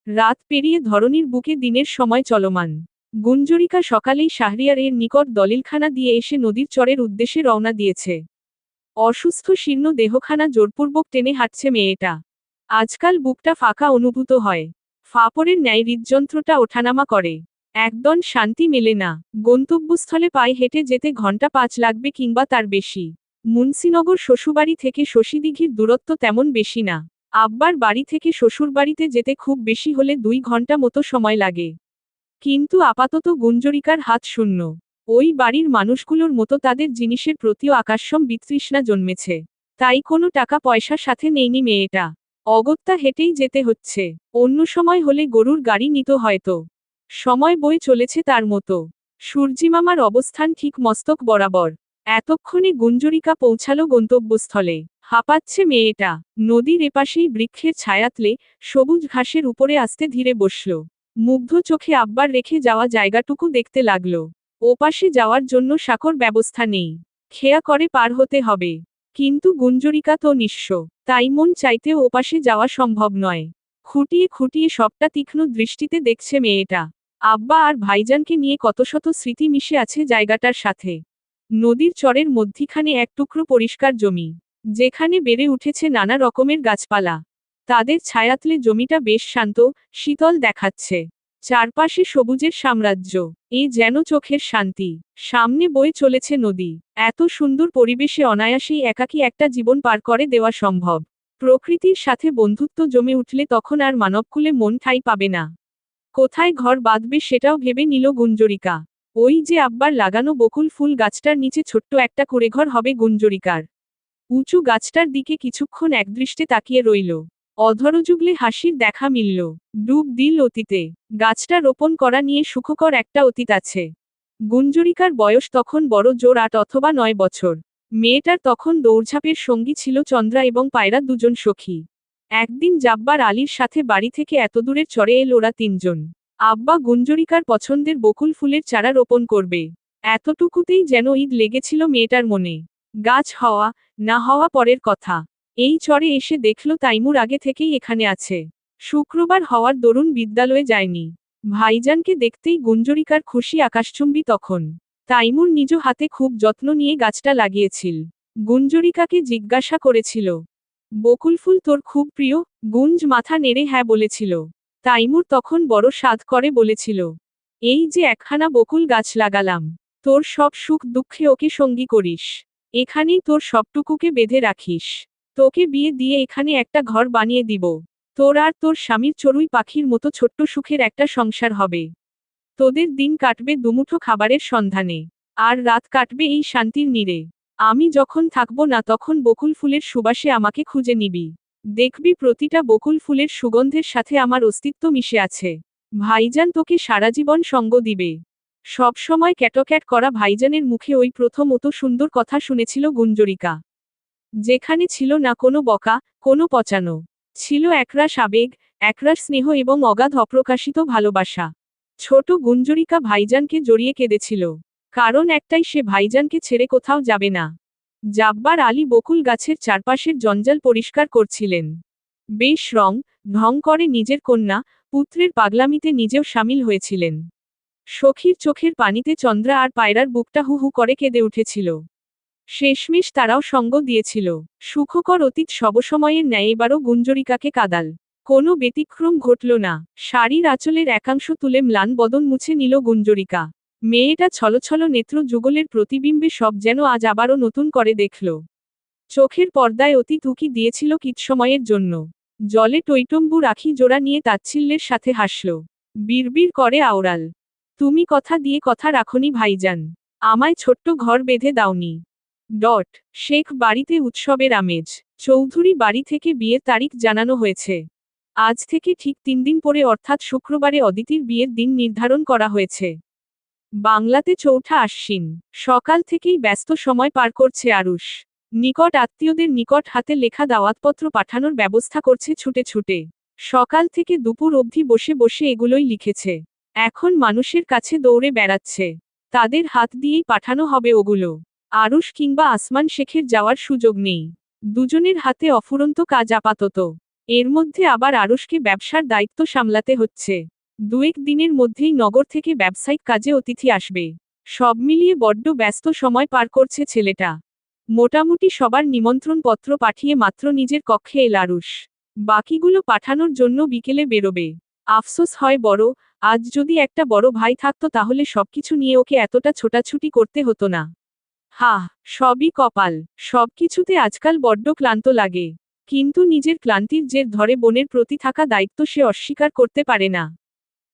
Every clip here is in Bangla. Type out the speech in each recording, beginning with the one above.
রাত পেরিয়ে ধরণীর বুকে দিনের সময় চলমান। গুঞ্জরিকা সকালেই শাহরিয়ারের নিকট দলিলখানা দিয়ে এসে নদীর চরের উদ্দেশ্যে রওনা দিয়েছে। অসুস্থ শীর্ণ দেহখানা জোরপূর্বক টেনে হাঁটছে মেয়েটা। আজকাল বুকটা ফাঁকা অনুভূত হয়। ফাপড়ের ন্যায় হৃদযন্ত্রটা ওঠানামা করে। একদম শান্তি মেলে না। গন্তব্যস্থলে পায়ে হেঁটে যেতে ঘন্টা 5 লাগবে কিংবা তার বেশি। মুন্সিনগর শ্বশুরবাড়ি থেকে শশীদিঘির দূরত্ব তেমন বেশি না। আব্বার বাড়ি থেকে শ্বশুরবাড়িতে যেতে খুব বেশি হলে 2 ঘন্টা মতো সময় লাগে। কিন্তু আপাতত গুঞ্জরিকার হাত শূন্য। ওই বাড়ির মানুষগুলোর মতো তাদের জিনিসের প্রতিও আকাশম বিতৃষ্ণা জন্মেছে। তাই কোনো টাকা পয়সা সাথে নেইনি মেয়েটা। অগত্যা হেঁটেই যেতে হচ্ছে। অন্য সময় হলে গরুর গাড়ি নিত হয়তো। সময় বয়ে চলেছে তার মতো। সূর্যিমামার অবস্থান ঠিক মস্তক বরাবর। এতক্ষণে গুঞ্জরিকা পৌঁছালো গন্তব্যস্থলে। হাঁপাচ্ছে মেয়েটা। নদীর এপাশেই বৃক্ষের ছায়াতলে সবুজ ঘাসের উপরে আস্তে ধীরে বসল। মুগ্ধ চোখে আব্বার রেখে যাওয়া জায়গাটুকু দেখতে লাগল। ওপাশে যাওয়ার জন্য সাঁকোর ব্যবস্থা নেই। খেয়া করে পার হতে হবে। কিন্তু গুঞ্জরিকা তো নিঃস্ব। তাই মন চাইতেও ওপাশে যাওয়া সম্ভব নয়। খুঁটিয়ে খুঁটিয়ে সবটা তীক্ষ্ণ দৃষ্টিতে দেখছে মেয়েটা। আব্বা আর ভাইজানকে নিয়ে কত শত স্মৃতি মিশে আছে জায়গাটার সাথে। নদীর চরের মধ্যিখানে এক টুকরো পরিষ্কার জমি, যেখানে বেড়ে উঠেছে নানা রকমের গাছপালা। তাদের ছায়াতলে জমিটা বেশ শান্ত, শীতল দেখাচ্ছে। চারপাশে সবুজের সাম্রাজ্য। এ যেন চোখের শান্তি। সামনে বয়ে চলেছে নদী। এত সুন্দর পরিবেশে অনায়াসেই একাকী একটা জীবন পার করে দেওয়া সম্ভব। প্রকৃতির সাথে বন্ধুত্ব জমে উঠলে তখন আর মানবকুলে মন ঠাঁই পাবে না। কোথায় ঘর বাঁধবে সেটাও ভেবে নিল গুঞ্জরিকা। ওই যে আব্বার লাগানো বকুল ফুল গাছটার নিচে ছোট্ট একটা কুঁড়েঘর হবে গুঞ্জরিকার। উঁচু গাছটার দিকে কিছুক্ষণ একদৃষ্টে তাকিয়ে রইল। অধরযুগলে হাসির দেখা মিলল। ডুব দিল অতীতে। গাছটা রোপণ করা নিয়ে সুখকর একটা অতীত আছে। গুঞ্জরিকার বয়স তখন বড় জোর 8 অথবা 9 বছর। মেয়েটার তখন দৌড়ঝাঁপের সঙ্গী ছিল চন্দ্রা এবং পায়রা, দুজন সখী। একদিন জাব্বার আলীর সাথে বাড়ি থেকে এত দূরের চরে এল ওরা 3 জন। আব্বা গুঞ্জরিকার পছন্দের বকুল ফুলের চারা রোপণ করবে। এতটুকুতেই যেন ঈদ লেগেছিল মেয়েটার মনে। গাছ হওয়া না হওয়া পরের কথা। এই চরে এসে দেখল তাইমুর আগে থেকেই এখানে আছে। শুক্রবার হওয়ার দরুন বিদ্যালয়ে যায়নি। ভাইজানকে দেখতেই গুঞ্জরিকার খুশি আকাশচুম্বী তখন। তাইমুর নিজ হাতে খুব যত্ন নিয়ে গাছটা লাগিয়েছিল। গুঞ্জরিকাকে জিজ্ঞাসা করেছিল, বকুল ফুল তোর খুব প্রিয়? গুঞ্জ মাথা নেড়ে হ্যাঁ বলেছিল। তাইমুর তখন বড় সাধ করে বলেছিল, এই যে একখানা বকুল গাছ লাগালাম, তোর সব সুখ দুঃখে ওকে সঙ্গী করিস। এখানেই তোর সবটুকুকে বেঁধে রাখিস। তোকে বিয়ে দিয়ে এখানে একটা ঘর বানিয়ে দিব। তোর আর তোর স্বামীর চড়ুই পাখির মতো ছোট্ট সুখের একটা সংসার হবে। তোদের দিন কাটবে দুমুঠো খাবারের সন্ধানে। আর রাত কাটবে এই শান্তির নীড়ে। আমি যখন থাকবো না তখন বকুল ফুলের সুবাসে আমাকে খুঁজে নিবি। দেখবি প্রতিটা বকুল ফুলের সুগন্ধের সাথে আমার অস্তিত্ব মিশে আছে। ভাইজান তোকে সারাজীবন সঙ্গ দিবে। সবসময় ক্যাটক্যাট করা ভাইজানের মুখে ওই প্রথম অত সুন্দর কথা শুনেছিল গুঞ্জরিকা। যেখানে ছিল না কোনো বকা, কোনো পচানো। ছিল একরাশ আবেগ, একরাশ স্নেহ এবং অগাধ অপ্রকাশিত ভালোবাসা। ছোট গুঞ্জরিকা ভাইজানকে জড়িয়ে কেঁদেছিল। কারণ একটাই, সে ভাইজানকে ছেড়ে কোথাও যাবে না। জাব্বার আলী বকুল গাছের চারপাশের জঞ্জাল পরিষ্কার করছিলেন। বেশ ঢং করে নিজের কন্যা, পুত্রের পাগলামিতে নিজেও সামিল হয়েছিলেন। সখীর চোখের পানিতে চন্দ্রা আর পায়রার বুকটা হু হু করে কেঁদে উঠেছিল। শেষমেশ তারাও সঙ্গ দিয়েছিল। সুখকর অতীত সবসময়ের ন্যায় এবারও গুঞ্জরিকাকে কাদাল। কোনো ব্যতিক্রম ঘটল না। শাড়ির আঁচলের একাংশ তুলে ম্লান বদন মুছে নিল গুঞ্জরিকা। মেয়েটা ছলছল নেত্র যুগলের প্রতিবিম্বে সব যেন আজ আবারও নতুন করে দেখল। চোখের পর্দায় অতীত উকি দিয়েছিল কিৎসময়ের জন্য। জলে টইটম্বু রাখি জোড়া নিয়ে তাচ্ছিল্যের সাথে হাসল। বিড়বিড় করে আওড়াল, তুমি কথা দিয়ে কথা রাখনি ভাইজান। আমায় ছোট্ট ঘর বেঁধে দাওনি। শেখ বাড়িতে উৎসবের আমেজ। চৌধুরী বাড়ি থেকে বিয়ের তারিখ জানানো হয়েছে। আজ থেকে ঠিক 3 দিন পরে অর্থাৎ শুক্রবারে অদিতির বিয়ের দিন নির্ধারণ করা হয়েছে। বাংলাতে 4ঠা আশ্বিন। সকাল থেকেই ব্যস্ত সময় পার করছে আরুষ। নিকট আত্মীয়দের নিকট হাতে লেখা দাওয়াতপত্র পাঠানোর ব্যবস্থা করছে ছুটে ছুটে। সকাল থেকে দুপুর অবধি বসে বসে এগুলোই লিখেছে। এখন মানুষের কাছে দৌড়ে বেড়াচ্ছে। তাদের হাত দিয়েই পাঠানো হবে ওগুলো। আরুষ কিংবা আসমান শেখের যাওয়ার সুযোগ নেই। দুজনের হাতে অফুরন্ত কাজ আপাতত। এর মধ্যে আবার আরুষকে ব্যবসার দায়িত্ব সামলাতে হচ্ছে। দুয়েক দিনের মধ্যেই নগর থেকে ব্যবসায়িক কাজে অতিথি আসবে। সব মিলিয়ে বড্ড ব্যস্ত সময় পার করছে ছেলেটা। মোটামুটি সবার নিমন্ত্রণপত্র পাঠিয়ে মাত্র নিজের কক্ষে এল আরুষ। বাকিগুলো পাঠানোর জন্য বিকেলে বেরোবে। আফসোস হয় বড়, আজ যদি একটা বড় ভাই থাকতো তাহলে সবকিছু নিয়ে ওকে এতটা ছোটাছুটি করতে হতো না। সবই কপাল। সবকিছুতে আজকাল বড্ড ক্লান্ত লাগে। কিন্তু নিজের ক্লান্তির জের ধরে বোনের প্রতি থাকা দায়িত্ব সে অস্বীকার করতে পারে না।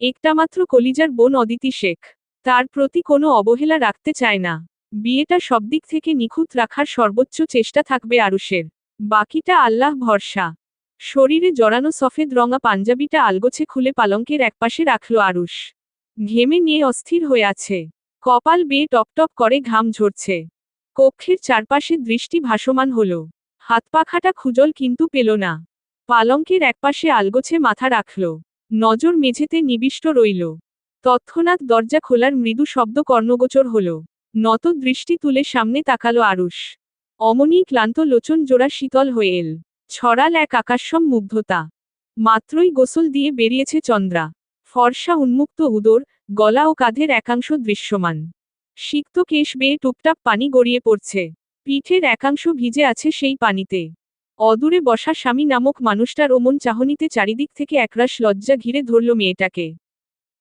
একটামাত্র কলিজার বোন অদিতি শেখ। তার প্রতি কোনো অবহেলা রাখতে চায় না। বিয়েটা সবদিক থেকে নিখুঁত রাখার সর্বোচ্চ চেষ্টা থাকবে আরুষের। বাকিটা আল্লাহ ভরসা। শরীরে জড়ানো সফেদ রঙা পাঞ্জাবিটা আলগোছে খুলে পালঙ্কের একপাশে রাখল আরুষ। ঘেমে নিয়ে অস্থির হয়ে আছে। কপাল বেয়ে টপটপ করে ঘাম ঝরছে। কক্ষের চারপাশে দৃষ্টি ভাসমান হল। হাতপাখাটা খুঁজল কিন্তু পেল না। পালঙ্কের একপাশে আলগোছে মাথা রাখল। নজর মেঝেতে নিবিষ্ট রইল। তৎক্ষণাৎ দরজা খোলার মৃদু শব্দ কর্ণগোচর হল। নত দৃষ্টি তুলে সামনে তাকালো আরুষ। অমনি ক্লান্ত লোচন জোড়া শীতল হয়ে এল। ছড়াল এক আকাশসম মুগ্ধতা। মাত্রই গোসল দিয়ে বেরিয়েছে চন্দ্রা। ফর্সা উন্মুক্ত উদর, গলা ও কাঁধের একাংশ দৃশ্যমান। সিক্ত কেশ বেয়ে টুপটাপ পানি গড়িয়ে পড়ছে। পিঠের একাংশ ভিজে আছে সেই পানিতে। অদূরে বসা স্বামী নামক মানুষটার ওমন চাহনিতে চারিদিক থেকে একরাশ লজ্জা ঘিরে ধরল মেয়েটাকে।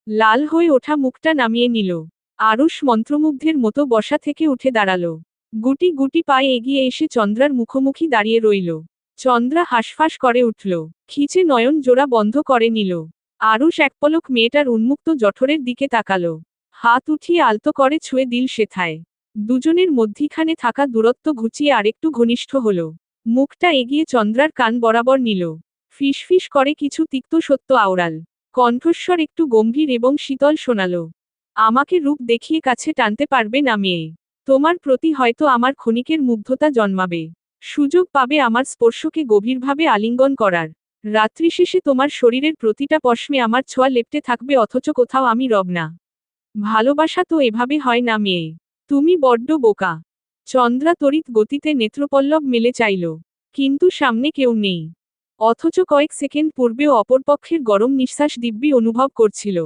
লাল হয়ে ওঠা মুখটা নামিয়ে নিল। আরুষ মন্ত্রমুগ্ধের মতো বসা থেকে উঠে দাঁড়াল। গুটি গুটি পায়ে এগিয়ে এসে চন্দ্রার মুখোমুখি দাঁড়িয়ে রইল। চন্দ্রা হাঁসফাঁস করে উঠল। খিচে নয়ন জোড়া বন্ধ করে নিল। আরুষ একপলক মেয়েটার উন্মুক্ত জঠরের দিকে তাকালো। হাত উঠিয়ে আলতো করে ছুঁয়ে দিল সেথায়। দুজনের মধ্যিখানে থাকা দূরত্ব ঘুচিয়ে আরেকটু ঘনিষ্ঠ হল। মুখটা এগিয়ে চন্দ্রার কান বরাবর নিল। ফিসফিস করে কিছু তিক্ত সত্য আওড়াল। কণ্ঠস্বর একটু গম্ভীর এবং শীতল শোনাল। আমাকে রূপ দেখিয়ে কাছে টানতে পারবে না মেয়ে। তোমার প্রতি হয়তো আমার ক্ষণিকের মুগ্ধতা জন্মাবে। সুযোগ পাবে আমার স্পর্শকে গভীরভাবে আলিঙ্গন করার। রাত্রি শেষে তোমার শরীরের প্রতিটা পশমে আমার ছোঁয়া লেপ্টে থাকবে অথচ কোথাও আমি রব না। ভালোবাসা তো এভাবে হয় না মেয়ে। তুমি বড্ড বোকা। চন্দ্রা তড়িৎ গতিতে নেত্রপল্লব মেলে চাইল। কিন্তু সামনে কেউ নেই। অথচ কয়েক সেকেন্ড পূর্বেও অপরপক্ষের গরম নিঃশ্বাস দিব্যি অনুভব করছিল।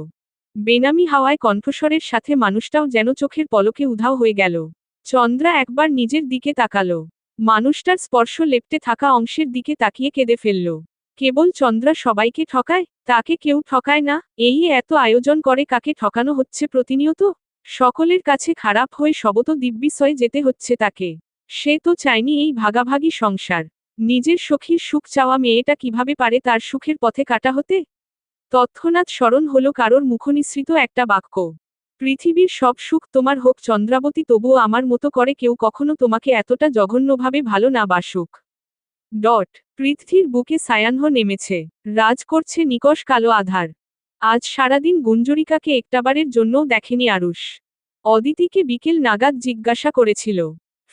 বেনামি হাওয়ায় কণ্ঠস্বরের সাথে মানুষটাও যেন চোখের পলকে উধাও হয়ে গেল। চন্দ্রা একবার নিজের দিকে তাকালো। মানুষটার স্পর্শ লেপ্টে থাকা অংশের দিকে তাকিয়ে কেঁদে ফেলল। কেবল চন্দ্রা সবাইকে ঠকায়, তাকে কেউ ঠকায় না। এই এত আয়োজন করে কাকে ঠকানো হচ্ছে প্রতিনিয়ত? সকলের কাছে খারাপ হয়ে সবত দিব্যিসয়ে যেতে হচ্ছে তাকে। সে তো চায়নি এই ভাগাভাগি সংসার। নিজের সখীর সুখ চাওয়া মেয়েটা কিভাবে পারে তার সুখের পথে কাটা হতে? তৎক্ষণাৎ স্মরণ হলো কারোর মুখনিসৃত একটা বাক্য। পৃথিবীর সব সুখ তোমার হোক চন্দ্রাবতী, তবুও আমার মতো করে কেউ কখনো তোমাকে এতটা জঘন্যভাবে ভালো না বাসুক। পৃথিবীর বুকে সায়াহ্ন নেমেছে। রাজ করছে নিকষ কালো আধার। আজ সারাদিন গুঞ্জরিকাকে একটাবারের জন্যও দেখেনি আরুষ। অদিতিকে বিকেল নাগাদ জিজ্ঞাসা করেছিল।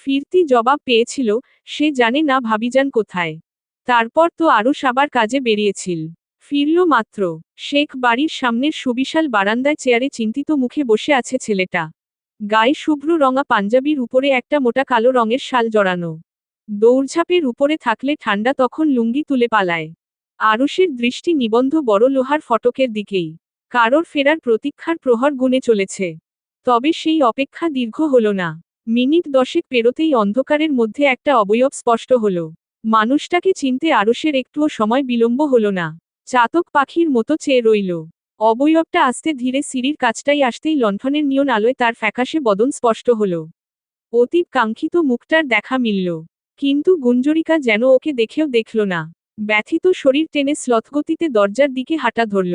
ফিরতি জবাব পেয়েছিল, সে জানে না ভাবিজান কোথায়। তারপর তো আরুষ আবার কাজে বেরিয়েছিল। ফিরল মাত্র। শেখ বাড়ির সামনের সুবিশাল বারান্দায় চেয়ারে চিন্তিত মুখে বসে আছে ছেলেটা। গায়ে শুভ্র রঙা পাঞ্জাবির উপরে একটা মোটা কালো রঙের শাল জড়ানো। দৌড়ঝাঁপের উপরে থাকলে ঠান্ডা তখন লুঙ্গি তুলে পালায়। আরুষের দৃষ্টি নিবন্ধ বড় লোহার ফটকের দিকেই। কারোর ফেরার প্রতীক্ষার প্রহর গুনে চলেছে। তবে সেই অপেক্ষা দীর্ঘ হল না। মিনিট 10 পেরোতেই অন্ধকারের মধ্যে একটা অবয়ব স্পষ্ট হল। মানুষটাকে চিনতে আরুষের একটুও সময় বিলম্ব হল না। চাতক পাখির মতো চেয়ে রইল। অবয়বটা আস্তে ধীরে সিঁড়ির কাছটাই আসতেই লণ্ঠনের নিয়ন আলোয় তার ফ্যাকাশে বদন স্পষ্ট হল। অতীব কাঙ্ক্ষিত মুখটার দেখা মিলল। কিন্তু গুঞ্জরিকা যেন ওকে দেখেও দেখল না। ব্যথিত শরীর টেনে শ্লথগতিতে দরজার দিকে হাঁটা ধরল।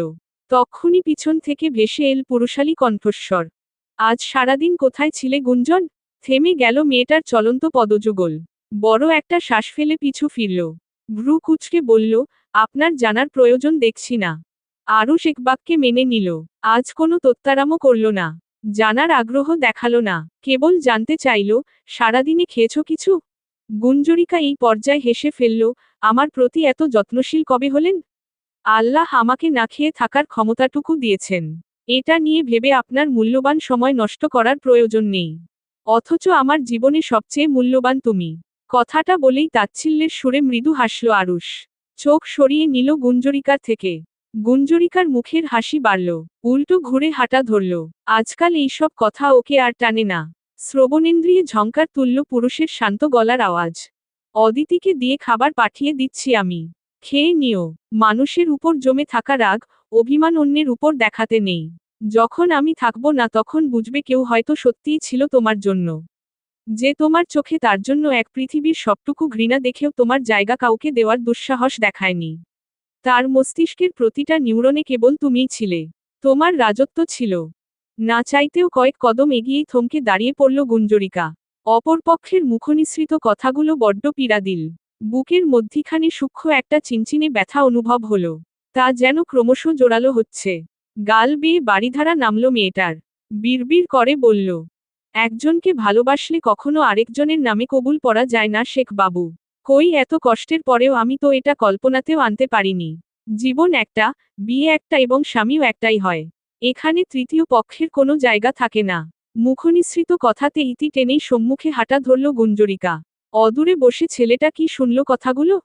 তক্ষুনি পিছন থেকে ভেসে এল পুরুষালী কণ্ঠস্বর। আজ সারাদিন কোথায় ছিলে গুঞ্জন? থেমে গেল মেয়েটার চলন্ত পদযুগল। বড় একটা শ্বাস ফেলে পিছু ফিরল। ভ্রু কুঁচকে বলল, আপনার জানার প্রয়োজন দেখছি না। আরুষ একবাক্যে মেনে নিল। আজ কোনো তোত্তারামও করল না। জানার আগ্রহ দেখালো না। কেবল জানতে চাইল, সারাদিনে খেয়েছ কিছু? গুঞ্জরিকা এই পর্যায়ে হেসে ফেলল, আমার প্রতি এত যত্নশীল কবে হলেন? আল্লাহ আমাকে না খেয়ে থাকার ক্ষমতাটুকু দিয়েছেন। এটা নিয়ে ভেবে আপনার মূল্যবান সময় নষ্ট করার প্রয়োজন নেই। অথচ আমার জীবনে সবচেয়ে মূল্যবান তুমি। কথাটা বলেই তাচ্ছিল্যের সুরে মৃদু হাসল আরুষ। চোখ সরিয়ে নিল গুঞ্জরিকার থেকে। গুঞ্জরিকার মুখের হাসি বাড়ল, উল্টো ঘুরে হাঁটা ধরল। আজকাল এইসব কথা ওকে আর টানে না। শ্রবণেন্দ্রিয়ে ঝংকার তুলল পুরুষের শান্ত গলার আওয়াজ। অদিতিকে দিয়ে খাবার পাঠিয়ে দিচ্ছি আমি। খেয়ে নিও। মানুষের উপর জমে থাকা রাগ, অভিমান অন্যের উপর দেখাতে নেই। যখন আমি থাকবো না তখন বুঝবে কেউ হয়তো সত্যিই ছিল তোমার জন্য। যে তোমার চোখে তার জন্য এক পৃথিবীর সবটুকু ঘৃণা দেখেও তোমার জায়গা কাউকে দেওয়ার দুঃসাহস দেখায়নি। তার মস্তিষ্কের প্রতিটা নিউরনে কেবল তুমিই ছিলে। তোমার রাজত্ব ছিল। না চাইতেও কয়েক কদম এগিয়েই থমকে দাঁড়িয়ে পড়ল গুঞ্জরিকা। অপরপক্ষের মুখনিসৃত কথাগুলো বড্ড পীড়াদিল। বুকের মধ্যিখানে সূক্ষ্ম একটা চিনচিনে ব্যথা অনুভব হলো। তা যেন ক্রমশ জোরালো হচ্ছে। গাল বেয়ে বাড়িধারা নামল মেয়েটার। বিড়বিড় করে বলল, একজনকে ভালোবাসলে কখনো আরেকজনের নামে কবুল পড়া যায় না শেখ বাবু। কই এত কষ্টের পরেও আমি তো এটা কল্পনাতেও আনতে পারিনি। জীবন একটা, বিয়ে একটা এবং স্বামীও একটাই হয়। এখানে তৃতীয় পক্ষের কোনো জায়গা থাকে না। মুখনিসৃত কথাতে ইতি টেনেই সম্মুখে হাঁটা ধরল গুঞ্জরিকা। অদূরে বসে ছেলেটা কি শুনল কথাগুলো?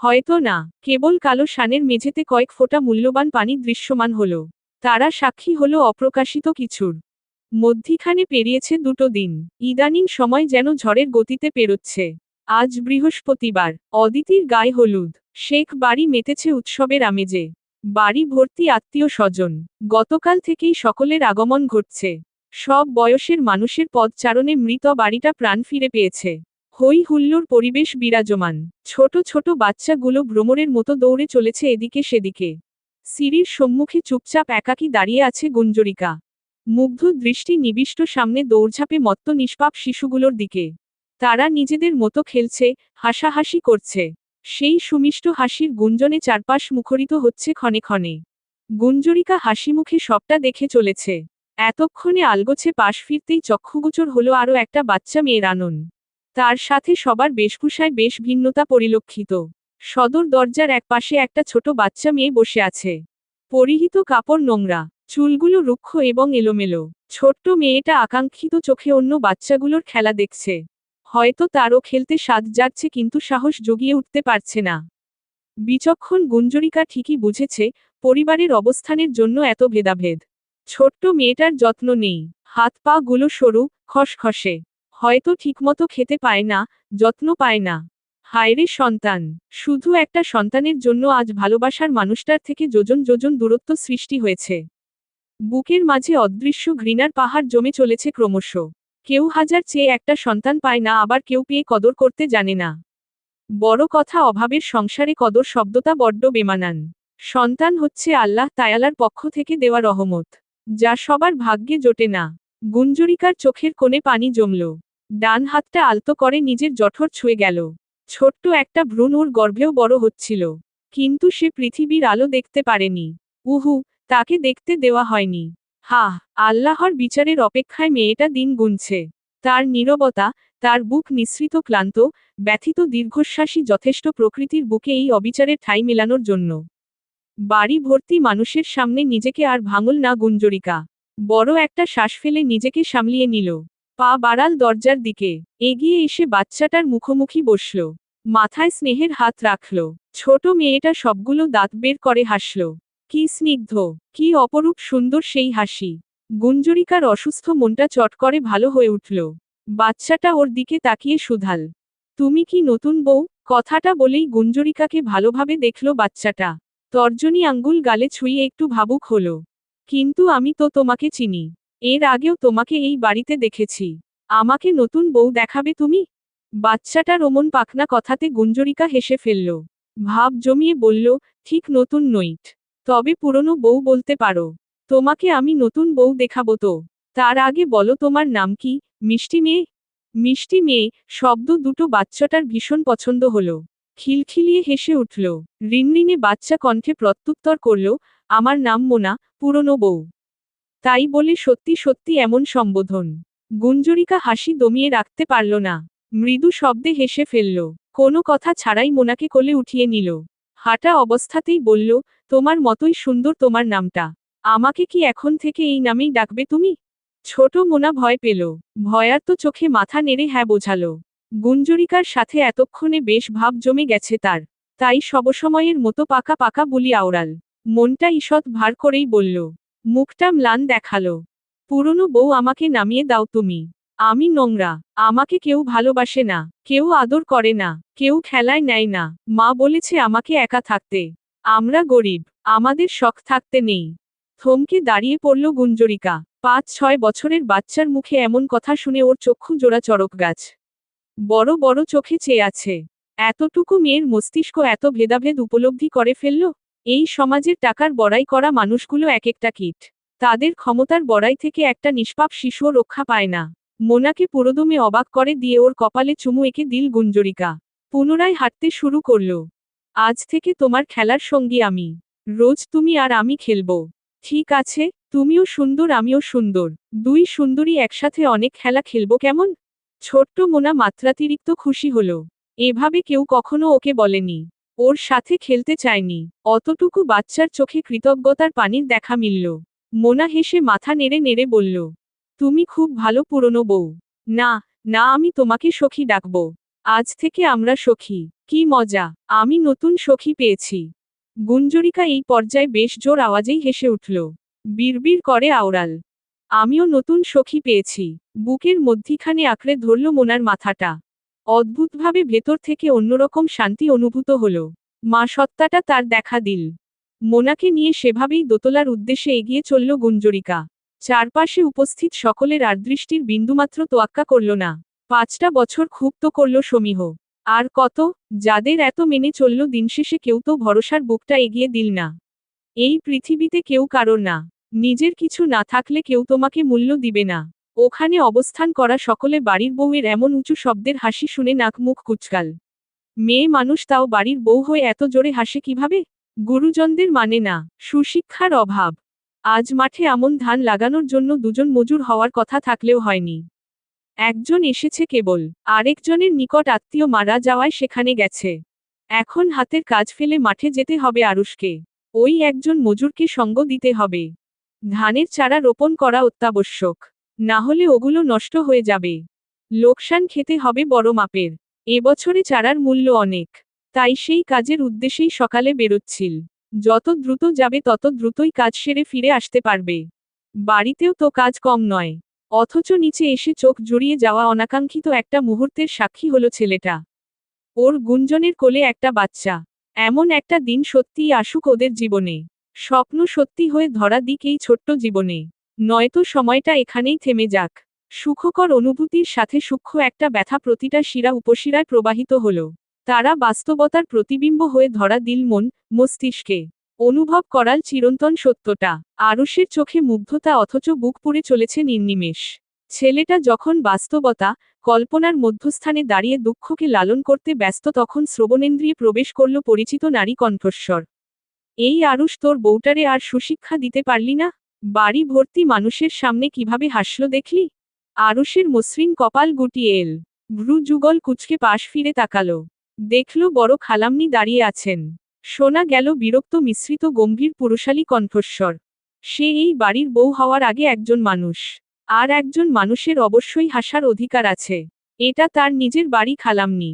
হয়তো না। কেবল কালো শানের মেঝেতে কয়েক ফোঁটা মূল্যবান পানি দৃশ্যমান হলো। তারা সাক্ষী হলো অপ্রকাশিত কিছুর। মধ্যিখানে পেরিয়েছে 2 দিন। ইদানিং সময় যেন ঝড়ের গতিতে পেরোচ্ছে। আজ বৃহস্পতিবার। অদিতির গায়ে হলুদ। শেখ বাড়ি মেতেছে উৎসবের আমেজে। বাড়ি ভর্তি আত্মীয় স্বজন। গতকাল থেকেই সকলের আগমন ঘটছে। সব বয়সের মানুষের পদচারণে মৃত বাড়িটা প্রাণ ফিরে পেয়েছে। হই হুল্লোড় পরিবেশ বিরাজমান। ছোট ছোট বাচ্চাগুলো ভ্রমরের মতো দৌড়ে চলেছে এদিকে সেদিকে। সিঁড়ির সম্মুখে চুপচাপ একাকী দাঁড়িয়ে আছে গুঞ্জরিকা। মুগ্ধ দৃষ্টি নিবিষ্ট সামনে দৌড়ঝাঁপে মত্ত নিষ্পাপ শিশুগুলোর দিকে। তারা নিজেদের মতো খেলছে, হাসাহাসি করছে। সেই সুমিষ্ট হাসির গুঞ্জনে চারপাশ মুখরিত হচ্ছে ক্ষণে ক্ষণে। গুঞ্জরিকা হাসিমুখে সবটা দেখে চলেছে। এতক্ষণে আলগোছে পাশ ফিরতেই চক্ষুগোচর হলো আরও একটা বাচ্চা মেয়ের আনন। তার সাথে সবার বেশভূষায় বেশ ভিন্নতা পরিলক্ষিত। সদর দরজার একপাশে একটা ছোট বাচ্চা মেয়ে বসে আছে। পরিহিত কাপড় নোংরা, চুলগুলো রুক্ষ এবং এলোমেলো। ছোট্ট মেয়েটা আকাঙ্ক্ষিত চোখে অন্য বাচ্চাগুলোর খেলা দেখছে। হয়তো তারও খেলতে স্বাদ জাগছে কিন্তু সাহস জুগিয়ে উঠতে পারছে না। বিচক্ষণ গুঞ্জরিকা ঠিকই বুঝেছে, পরিবারের অবস্থানের জন্য এত ভেদাভেদ। ছোট্ট মেয়েটার যত্ন নেই। হাত পা গুলো সরু, খসখসে। হয়তো ঠিকমতো খেতে পায় না, যত্ন পায় না। হায়রে সন্তান। শুধু একটা সন্তানের জন্য আজ ভালোবাসার মানুষটার থেকে যোজন যোজন দূরত্ব সৃষ্টি হয়েছে। বুকের মাঝে অদৃশ্য ঘৃণার পাহাড় জমে চলেছে ক্রমশ। কেউ হাজার চেয়ে একটা সন্তান পায় না, আবার কেউ পেয়ে কদর করতে জানে না। বড় কথা, অভাবের সংসারে কদর শব্দটা বড্ড বেমানান। সন্তান হচ্ছে আল্লাহ তায়ালার পক্ষ থেকে দেওয়া রহমত, যা সবার ভাগ্যে জোটে না। গুঞ্জরিকার চোখের কোণে পানি জমল। ডান হাতটা আলতো করে নিজের জঠর ছুঁয়ে গেল। ছোট্ট একটা ভ্রূণ ওর গর্ভেও বড় হচ্ছিল। কিন্তু সে পৃথিবীর আলো দেখতে পারেনি। উহু, তাকে দেখতে দেওয়া হয়নি। আল্লাহর বিচারের অপেক্ষায় মেয়েটা দিন গুনছে। তার নীরবতা, তার বুক নিঃসৃত ক্লান্ত, ব্যথিত দীর্ঘশ্বাসই যথেষ্ট প্রকৃতির বুকে এই অবিচারের ঠাঁই মেলানোর জন্য। বাড়ি ভর্তি মানুষের সামনে নিজেকে আর ভাঙল না গুঞ্জরিকা। বড় একটা শ্বাস ফেলে নিজেকে সামলিয়ে নিল। পা বাড়াল দরজার দিকে। এগিয়ে এসে বাচ্চাটার মুখোমুখি বসল। মাথায় স্নেহের হাত রাখল। ছোট মেয়েটা সবগুলো দাঁত বের করে হাসল। কি স্নিগ্ধ, কি অপরূপ সুন্দর সেই হাসি। গুঞ্জরিকার অসুস্থ মনটা চট করে ভালো হয়ে উঠল। বাচ্চাটা ওর দিকে তাকিয়ে শুধাল, তুমি কি নতুন বউ? কথাটা বলেই গুঞ্জরিকাকে ভালোভাবে দেখল বাচ্চাটা। তর্জনী আঙ্গুল গালে ছুঁয়ে একটু ভাবুক হলো। কিন্তু আমি তো তোমাকে চিনি। এর আগেও তোমাকে এই বাড়িতে দেখেছি। আমাকে নতুন বউ দেখাবে তুমি? বাচ্চাটার অমন পাখনা কথাতে গুঞ্জরিকা হেসে ফেলল। ভাব জমিয়ে বলল, ঠিক নতুন নইট, তবে পুরনো বউ বলতে পারো। তোমাকে আমি নতুন বউ দেখাবো তো। তার আগে বলো তোমার নাম কি? মিষ্টি মেয়ে? মিষ্টি মেয়ে শব্দ দুটো বাচ্চাটার ভীষণ পছন্দ হলো। খিলখিলিয়ে হেসে উঠল। রিনরিনে বাচ্চা কণ্ঠে প্রত্যুত্তর করল, আমার নাম মোনা, পুরনো বউ। তাই বলে সত্যি সত্যি এমন সম্বোধন? গুঞ্জরিকা হাসি দমিয়ে রাখতে পারল না। মৃদু শব্দে হেসে ফেলল। কোনো কথা ছাড়াই মোনাকে কোলে উঠিয়ে নিল। হাঁটা অবস্থাতেই বলল, তোমার মতোই সুন্দর তোমার নামটা। আমাকে কি এখন থেকে এই নামেই ডাকবে তুমি? ছোট মোনা ভয় পেল। ভয়ার্ত চোখে মাথা নেড়ে হ্যাঁ বোঝালো। গুঞ্জরিকার সাথে এতক্ষণে বেশ ভাব জমে গেছে তার। তাই সবসময়ের মতো পাকা পাকা বুলি আওড়াল। মনটা ঈষৎ ভার করেই বলল। মুখটা ম্লান দেখালো। পুরনো বউ, আমাকে নামিয়ে দাও তুমি। আমি নোংরা। আমাকে কেউ ভালোবাসে না, কেউ আদর করে না, কেউ খেলায় নেয় না। মা বলেছে আমাকে একা থাকতে। আমরা গরিব, আমাদের শখ থাকতে নেই। থমকে দাঁড়িয়ে পড়ল গুঞ্জরিকা। 5-6 বছরের বাচ্চার মুখে এমন কথা শুনে ওর চক্ষু জোড়া চড়ক গাছ। বড় বড় চোখে চেয়ে আছে। এতটুকু মেয়ের মস্তিষ্ক এত ভেদাভেদ উপলব্ধি করে ফেলল। এই সমাজের টাকার বড়াই করা মানুষগুলো এক একটা কীট। তাদের ক্ষমতার বড়াই থেকে একটা নিষ্পাপ শিশুও রক্ষা পায় না। মোনাকে পুরোদমে অবাক করে দিয়ে ওর কপালে চুমু এঁকে দিল গুঞ্জরিকা। পুনরায় হাঁটতে শুরু করল। আজ থেকে তোমার খেলার সঙ্গী আমি। রোজ তুমি আর আমি খেলবো। ঠিক আছে, তুমিও সুন্দর আমিও সুন্দর। দুই সুন্দরী একসাথে অনেক খেলা খেলবো কেমন? ছোট্ট মোনা মাত্রাতিরিক্ত খুশি হলো। এভাবে কেউ কখনো ওকে বলেনি। ওর সাথে খেলতে চায়নি। অতটুকু বাচ্চার চোখে কৃতজ্ঞতার পানির দেখা মিলল। মোনা হেসে মাথা নেড়ে নেড়ে বলল, তুমি খুব ভালো পুরনো বউ। না, না, আমি তোমাকে সখী ডাকবো। আজ থেকে আমরা সখী। কি মজা, আমি নতুন সখী পেয়েছি। গুঞ্জরিকা এই পর্যায়ে বেশ জোর আওয়াজেই হেসে উঠল। বিড়বিড় করে আওড়াল, আমিও নতুন সখী পেয়েছি। বুকের মধ্যিখানে আঁকড়ে ধরল মোনার মাথাটা। অদ্ভুতভাবে ভেতর থেকে অন্যরকম শান্তি অনুভূত হল। মা সত্তাটা তার দেখা দিল। মোনাকে নিয়ে সেভাবেই দোতলার উদ্দেশ্যে এগিয়ে চলল গুঞ্জরিকা। চারপাশে উপস্থিত সকলের আর্দৃষ্টির বিন্দুমাত্র তোয়াক্কা করল না। 5টা বছর খুব তো করল সমীহ। আর কত, যাদের এত মেনে চলল দিনশেষে কেউ তো ভরসার বুকটা এগিয়ে দিল না। এই পৃথিবীতে কেউ কারোর না। নিজের কিছু না থাকলে কেউ তোমাকে মূল্য দিবে না। ওখানে অবস্থান করা সকলে বাড়ির বউয়ের এমন উঁচু শব্দের হাসি শুনে নাক মুখ কুচকাল। মেয়ে মানুষ, তাও বাড়ির বউ হয়ে এত জোরে হাসে কিভাবে? গুরুজনদের মানে না, সুশিক্ষার অভাব। আজ মাঠে আমন ধান লাগানোর জন্য দুজন মজুর হওয়ার কথা থাকলেও হয়নি। একজন এসেছে কেবল, আরেকজনের নিকট আত্মীয় মারা যাওয়ায় সেখানে গেছে। এখন হাতের কাজ ফেলে মাঠে যেতে হবে আরুষকে। ওই একজন মজুরকে সঙ্গ দিতে হবে। ধানের চারা রোপণ করা অত্যাবশ্যক। না হলে ওগুলো নষ্ট হয়ে যাবে। লোকসান খেতে হবে বড় মাপের। এবছরে চারার মূল্য অনেক। তাই সেই কাজের উদ্দেশ্যেই সকালে বেরোচ্ছিল। যত দ্রুত যাবে তত দ্রুতই কাজ সেরে ফিরে আসতে পারবে। বাড়িতেও তো কাজ কম নয়। অথচ নিচে এসে চোখ জুড়িয়ে যাওয়া অনাকাঙ্ক্ষিত একটা মুহূর্তের সাক্ষী হলো ছেলেটা। ওর গুঞ্জনের কোলে একটা বাচ্চা। এমন একটা দিন সত্যিই আসুক ওদের জীবনে। স্বপ্ন সত্যি হয়ে ধরা দিক এই ছোট্ট জীবনে। নয়তো সময়টা এখানেই থেমে যাক। সুখকর অনুভূতির সাথে সূক্ষ্ম একটা ব্যথা প্রতিটা শিরা উপশিরায় প্রবাহিত হল। তারা বাস্তবতার প্রতিবিম্ব হয়ে ধরা দিল মন, মস্তিষ্কে। অনুভব করাল চিরন্তন সত্যটা। আরুষের চোখে মুগ্ধতা, অথচ বুক পুড়ে চলেছে নির্নিমেষ। ছেলেটা যখন বাস্তবতা, কল্পনার মধ্যস্থানে দাঁড়িয়ে দুঃখকে লালন করতে ব্যস্ত, তখন শ্রবণেন্দ্রিয়ে প্রবেশ করল পরিচিত নারী কণ্ঠস্বর। এই আরুষ, তোর বউটারে আর সুশিক্ষা দিতে পারলি না? বাড়ি ভর্তি মানুষের সামনে কিভাবে হাসল দেখলি? আরুষের মসৃণ কপাল গুটিয়ে এল। ভ্রু যুগল কুচকে পাশ ফিরে তাকালো। দেখল বড় খালাম্নি দাঁড়িয়ে আছেন। শোনা গেল বিরক্ত মিশ্রিত গম্ভীর পুরুষালী কণ্ঠস্বর। সে এই বাড়ির বউ হওয়ার আগে একজন মানুষ। আর একজন মানুষের অবশ্যই হাসার অধিকার আছে। এটা তার নিজের বাড়ি খালাম্নি।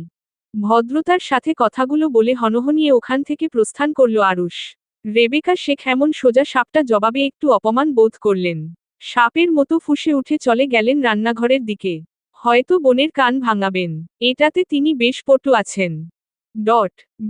ভদ্রতার সাথে কথাগুলো বলে হনহনিয়ে ওখান থেকে প্রস্থান করল আরুষ। রেবেকা শেখ এমন সোজা সাপটা জবাবে একটু অপমান বোধ করলেন। সাপের মতো ফুঁসে উঠে চলে গেলেন রান্নাঘরের দিকে। হয়তো বোনের কান ভাঙাবেন। এটাতে তিনি বেশ পটু আছেন।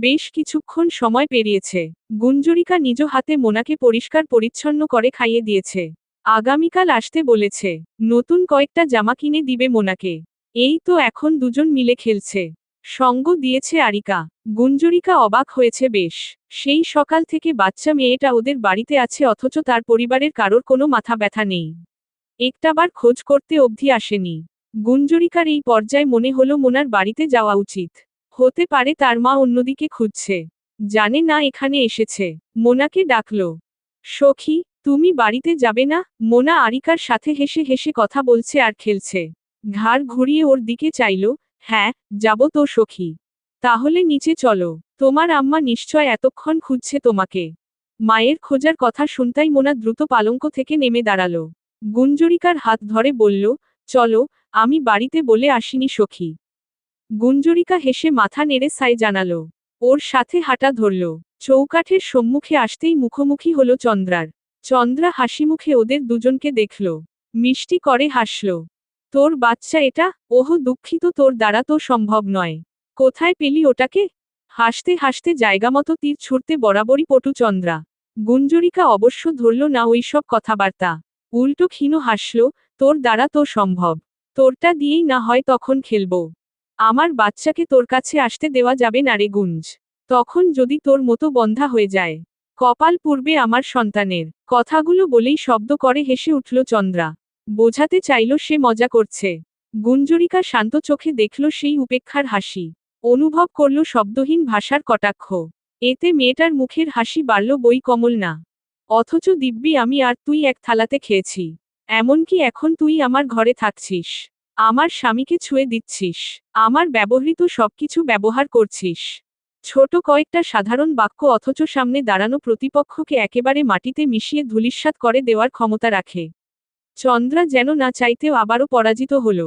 বেশ কিছুক্ষণ সময় পেরিয়েছে। গুঞ্জরিকা নিজ হাতে মোনাকে পরিষ্কার পরিচ্ছন্ন করে খাইয়ে দিয়েছে। আগামীকাল আসতে বলেছে। নতুন কয়েকটা জামা কিনে দিবে মোনাকে। এই তো এখন দুজন মিলে খেলছে। সঙ্গ দিয়েছে আরিকা। গুঞ্জরিকা অবাক হয়েছে বেশ। সেই সকাল থেকে বাচ্চা মেয়েটা ওদের বাড়িতে আছে, অথচ তার পরিবারের কারোর কোনো মাথা ব্যথা নেই। একটাবার খোঁজ করতে অবধি আসেনি। গুঞ্জরিকার এই পর্যায়ে মনে হলো মোনার বাড়িতে যাওয়া উচিত। হতে পারে তার মা অন্যদিকে খুঁজছে। জানে না এখানে এসেছে। মোনাকে ডাকল। সখী, তুমি বাড়িতে যাবে না? মোনা আরিকার সাথে হেসে হেসে কথা বলছে আর খেলছে। ঘাড় ঘুরিয়ে ওর দিকে চাইল। হ্যাঁ, যাব তো সখী। তাহলে নিচে চলো। তোমার আম্মা নিশ্চয় এতক্ষণ খুঁজছে তোমাকে। মায়ের খোঁজার কথা শুনতাই মোনা দ্রুত পালঙ্ক থেকে নেমে দাঁড়ালো। গুঞ্জরিকার হাত ধরে বলল, চলো, আমি বাড়িতে বলে আসিনি সখী। গুঞ্জরিকা হেসে মাথা নেড়ে সায় জানালো। ওর সাথে হাঁটা ধরল। চৌকাঠের সম্মুখে আসতেই মুখোমুখি হলো চন্দ্রার। চন্দ্রা হাসিমুখে ওদের দুজনকে দেখল। মিষ্টি করে হাসল। তোর বাচ্চা এটা? ওহ দুঃখিত, তোর দ্বারা তো সম্ভব নয়। কোথায় পেলি ওটাকে? হাসতে হাসতে জায়গামতো তীর ছুঁড়তে বরাবরই পটু চন্দ্রা। গুঞ্জরিকা অবশ্য ধরল না ওই সব কথাবার্তা। উল্টো ক্ষীণ হাসল, তোর দ্বারা তো সম্ভব। তোরটা দিয়েই না হয় তখন খেলব। আমার বাচ্চাকে তোর কাছে আসতে দেওয়া যাবে না রে গুঞ্জ। তখন যদি তোর মতো বন্ধা হয়ে যায়, কপাল পুড়বে আমার সন্তানের। কথাগুলো বলেই শব্দ করে হেসে উঠল চন্দ্রা। বোঝাতে চাইল সে মজা করছে। গুঞ্জরিকা শান্ত চোখে দেখল সেই উপেক্ষার হাসি। অনুভব করল শব্দহীন ভাষার কটাক্ষ। এতে মেয়েটার মুখের হাসি বাড়ল বই কমল না। অথচ দিব্যি আমি আর তুই এক থালাতে খেয়েছি। এমনকি এখন তুই আমার ঘরে থাকছিস। আমার স্বামীকে ছুঁয়ে দিচ্ছিস। আমার ব্যবহৃত সবকিছু ব্যবহার করছিস। ছোট কয়েকটা সাধারণ বাক্য অথচ সামনে দাঁড়ানো প্রতিপক্ষকে একেবারে মাটিতে মিশিয়ে ধূলিসাৎ করে দেওয়ার ক্ষমতা রাখে। চন্দ্রা যেন না চাইতেও আবারও পরাজিত হল।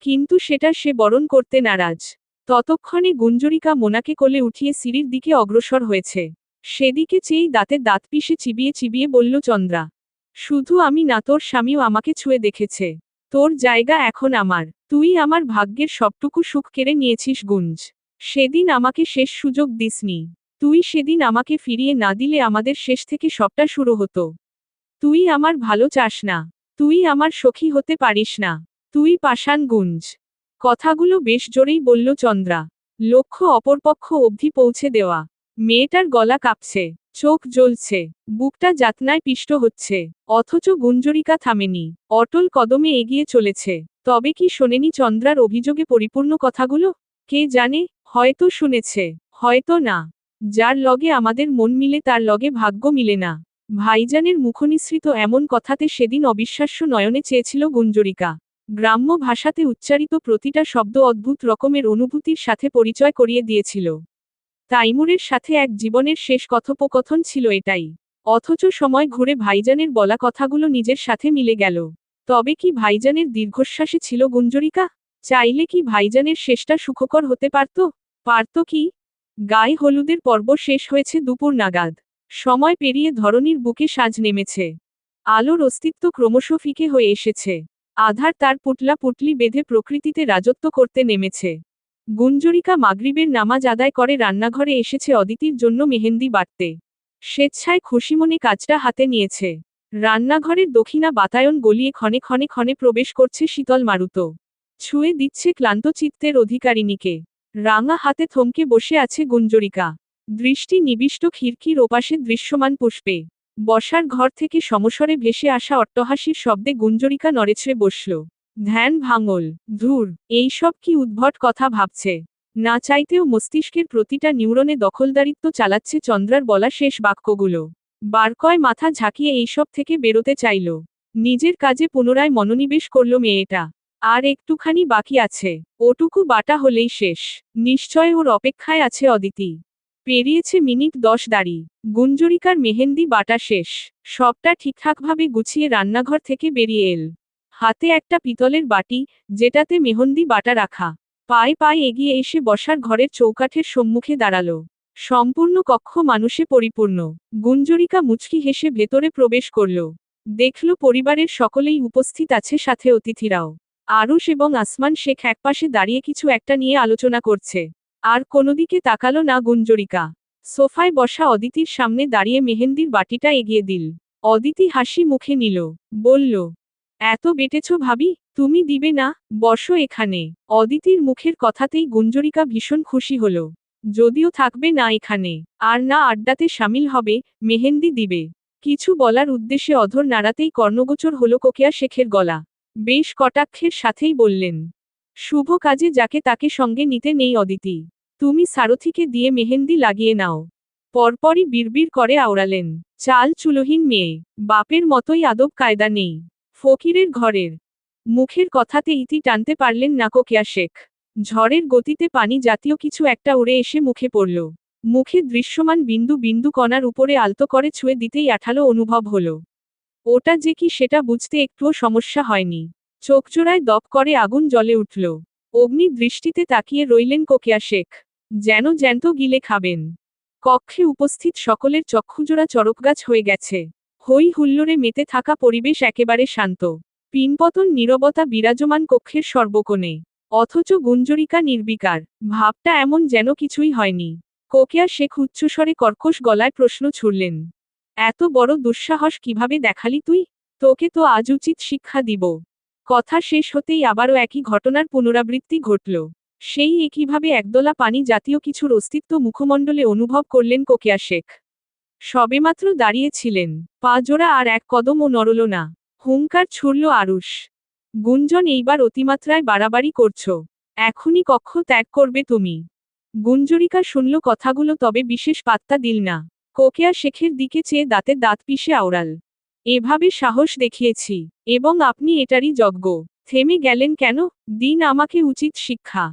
কিন্তু সেটা সে বরণ করতে নারাজ। ততক্ষণে গুঞ্জরিকা মোনাকে কোলে উঠিয়ে সিঁড়ির দিকে অগ্রসর হয়েছে। সেদিকে চেয়েই দাঁতে দাঁত পিষে চিবিয়ে চিবিয়ে বলল চন্দ্রা, শুধু আমি না, তোর স্বামীও আমাকে ছুঁয়ে দেখেছে। তোর জায়গা এখন আমার। তুই আমার ভাগ্যের সবটুকু সুখ কেড়ে নিয়েছিস গুঞ্জ। সেদিন আমাকে শেষ সুযোগ দিসনি। তুই সেদিন আমাকে ফিরিয়ে না দিলে আমাদের শেষ থেকে সবটা শুরু হতো। তুই আমার ভালো চাস না। তুই আমার সখী হতে পারিস না। তুই পাষাণ গুঞ্জ। কথাগুলো বেশ জোরেই বলল চন্দ্রা। লক্ষ্য অপরপক্ষ অবধি পৌঁছে দেওয়া। মেয়েটার গলা কাঁপছে, চোখ জ্বলছে, বুকটা যাতনায় পিষ্ট হচ্ছে। অথচ গুঞ্জরিকা থামেনি, অটল কদমে এগিয়ে চলেছে। তবে কি শোনেনি চন্দ্রার অভিযোগে পরিপূর্ণ কথাগুলো? কে জানে, হয়তো শুনেছে, হয়তো না। যার লগে আমাদের মন মিলে তার লগে ভাগ্য মিলে না। ভাইজানের মুখনিসৃত এমন কথাতে সেদিন অবিশ্বাস্য নয়নে চেয়েছিল গুঞ্জরিকা। গ্রাম্য ভাষাতে উচ্চারিত প্রতিটা শব্দ অদ্ভুত রকমের অনুভূতির সাথে পরিচয় করিয়ে দিয়েছিল। তাইমুরের সাথে এক জীবনের শেষ কথোপকথন ছিল এটাই। অথচ সময় ঘুরে ভাইজানের বলা কথাগুলো নিজের সাথে মিলে গেল। তবে কি ভাইজানের দীর্ঘশ্বাসে ছিল গুঞ্জরিকা? চাইলে কি ভাইজানের শেষটা সুখকর হতে পারত? পারত কি? গায়ে হলুদের পর্ব শেষ হয়েছে দুপুর নাগাদ। সময় পেরিয়ে ধরণীর বুকে সাজ নেমেছে। আলোর অস্তিত্ব ক্রমশ ফিকে হয়ে এসেছে। আধার তার পুটলা পুটলি বেঁধে প্রকৃতিতে রাজত্ব করতে নেমেছে। গুঞ্জরিকা মাগরিবের নামাজ আদায় করে রান্নাঘরে এসেছে অদিতির জন্য মেহেন্দি বাটতে। স্বেচ্ছায় খুশিমনে কাজটা হাতে নিয়েছে। রান্নাঘরের দক্ষিণা বাতায়ন গলিয়ে ক্ষণে ক্ষণে ক্ষণে প্রবেশ করছে শীতল মারুত। ছুঁয়ে দিচ্ছে ক্লান্ত চিত্তের অধিকারিণীকে। রাঙা হাতে থমকে বসে আছে গুঞ্জরিকা। দৃষ্টি নিবিষ্ট খিড়কির ওপাশে দৃশ্যমান পুষ্পে। বসার ঘর থেকে সমস্বরে ভেসে আসা অট্টহাসির শব্দে গুঞ্জরিকা নড়েছড়ে বসল। ধ্যান ভাঙল। ধুর, এইসব কি উদ্ভট কথা ভাবছে। না চাইতেও মস্তিষ্কের প্রতিটা নিউরনে দখলদারিত্ব চালাচ্ছে চন্দ্রার বলা শেষ বাক্যগুলো। বারকয় মাথা ঝাঁকিয়ে এইসব থেকে বেরোতে চাইল। নিজের কাজে পুনরায় মনোনিবেশ করল মেয়েটা। আর একটুখানি বাকি আছে, ওটুকু বাটা হলেই শেষ। নিশ্চয় ওর অপেক্ষায় আছে অদিতি। পেরিয়েছে মিনিট 10 দাঁড়ি। গুঞ্জরিকার মেহেন্দি বাটা শেষ। সবটা ঠিকঠাকভাবে গুছিয়ে রান্নাঘর থেকে বেরিয়ে এল। হাতে একটা পিতলের বাটি, যেটাতে মেহেন্দি বাটা রাখা। পায়ে পায়ে এগিয়ে এসে বসার ঘরের চৌকাঠের সম্মুখে দাঁড়াল। সম্পূর্ণ কক্ষ মানুষে পরিপূর্ণ। গুঞ্জরিকা মুচকি হেসে ভেতরে প্রবেশ করল। দেখল পরিবারের সকলেই উপস্থিত আছে, সাথে অতিথিরাও। আরুষ এবং আসমান শেখ একপাশে দাঁড়িয়ে কিছু একটা নিয়ে আলোচনা করছে। আর কোনোদিকে তাকালো না গুঞ্জরিকা। সোফায় বসা অদিতির সামনে দাঁড়িয়ে মেহেন্দির বাটিটা এগিয়ে দিল। অদিতি হাসি মুখে নিল, বলল, এত বেটেছ ভাবি, তুমি দিবে না? বসো এখানে। অদিতির মুখের কথাতেই গুঞ্জরিকা ভীষণ খুশি হল। যদিও থাকবে না এখানে, আর না আড্ডাতে সামিল হবে, মেহেন্দি দিবে। কিছু বলার উদ্দেশ্যে অধর নাড়াতেই কর্ণগোচর হল কোকিয়া শেখের গলা। বেশ কটাক্ষের সাথেই বললেন, শুভ কাজে যাকে তাকে সঙ্গে নিতে নেই অদিতি। তুমি সারথিকে দিয়ে মেহেন্দি লাগিয়ে নাও। পরপরই বিড়বিড় করে আওড়ালেন, চাল চুলোহীন মেয়ে, বাপের মতোই আদব কায়দা নেই। ফকিরের ঘরের। মুখের কথাতে ইতি টানতে পারলেন না কোকিয়া শেখ। ঝড়ের গতিতে পানি জাতীয় কিছু একটা উড়ে এসে মুখে পড়ল। মুখে দৃশ্যমান বিন্দু বিন্দু কণার উপরে আলতো করে ছুঁয়ে দিতেই আঠালো অনুভব হল। ওটা যে কি সেটা বুঝতে একটুও সমস্যা হয়নি। চোখজোড়ায় দপ করে আগুন জ্বলে উঠল। অগ্নি দৃষ্টিতে তাকিয়ে রইলেন কোকিয়া শেখ। যেন জ্যান্ত গিলে খাবেন। কক্ষে উপস্থিত সকলের চক্ষুজোড়া চরকগাছ হয়ে গেছে। হই হুল্লোড়ে মেতে থাকা পরিবেশ একেবারে শান্ত। পিনপতন নীরবতা বিরাজমান কক্ষের সর্বকোণে। অথচ গুঞ্জরিকা নির্বিকার। ভাবটা এমন যেন কিছুই হয়নি। কোকিয়া শেখ উচ্চস্বরে কর্কশ গলায় প্রশ্ন ছুড়লেন। এত বড় দুঃসাহস কিভাবে দেখালি তুই? তোকে তো আজ উচিত শিক্ষা দিব। কথা শেষ হতেই আবারও একই ঘটনার পুনরাবৃত্তি ঘটল। সেই একইভাবে একদলা পানি জাতীয় কিছুর অস্তিত্ব মুখমণ্ডলে অনুভব করলেন কোকিয়া শেখ। সবেমাত্র দাঁড়িয়েছিলেন, পা জোড়া আর এক কদমও নড়ল না। হুঙ্কার ছুড়ল আরুষ। গুঞ্জন এইবার অতিমাত্রায় বাড়াবাড়ি করছো। এখনই কক্ষ ত্যাগ করবে তুমি। গুঞ্জরিকা শুনল কথাগুলো, তবে বিশেষ পাত্তা দিল না। কোকিয়া শেখের দিকে চেয়ে দাঁতে দাঁত পিষে আওড়াল। এভাবে সাহস দেখিয়েছি, এবং আপনি এটারই যজ্ঞ। থেমে গেলেন কেন? দিন আমাকে উচিত শিক্ষা।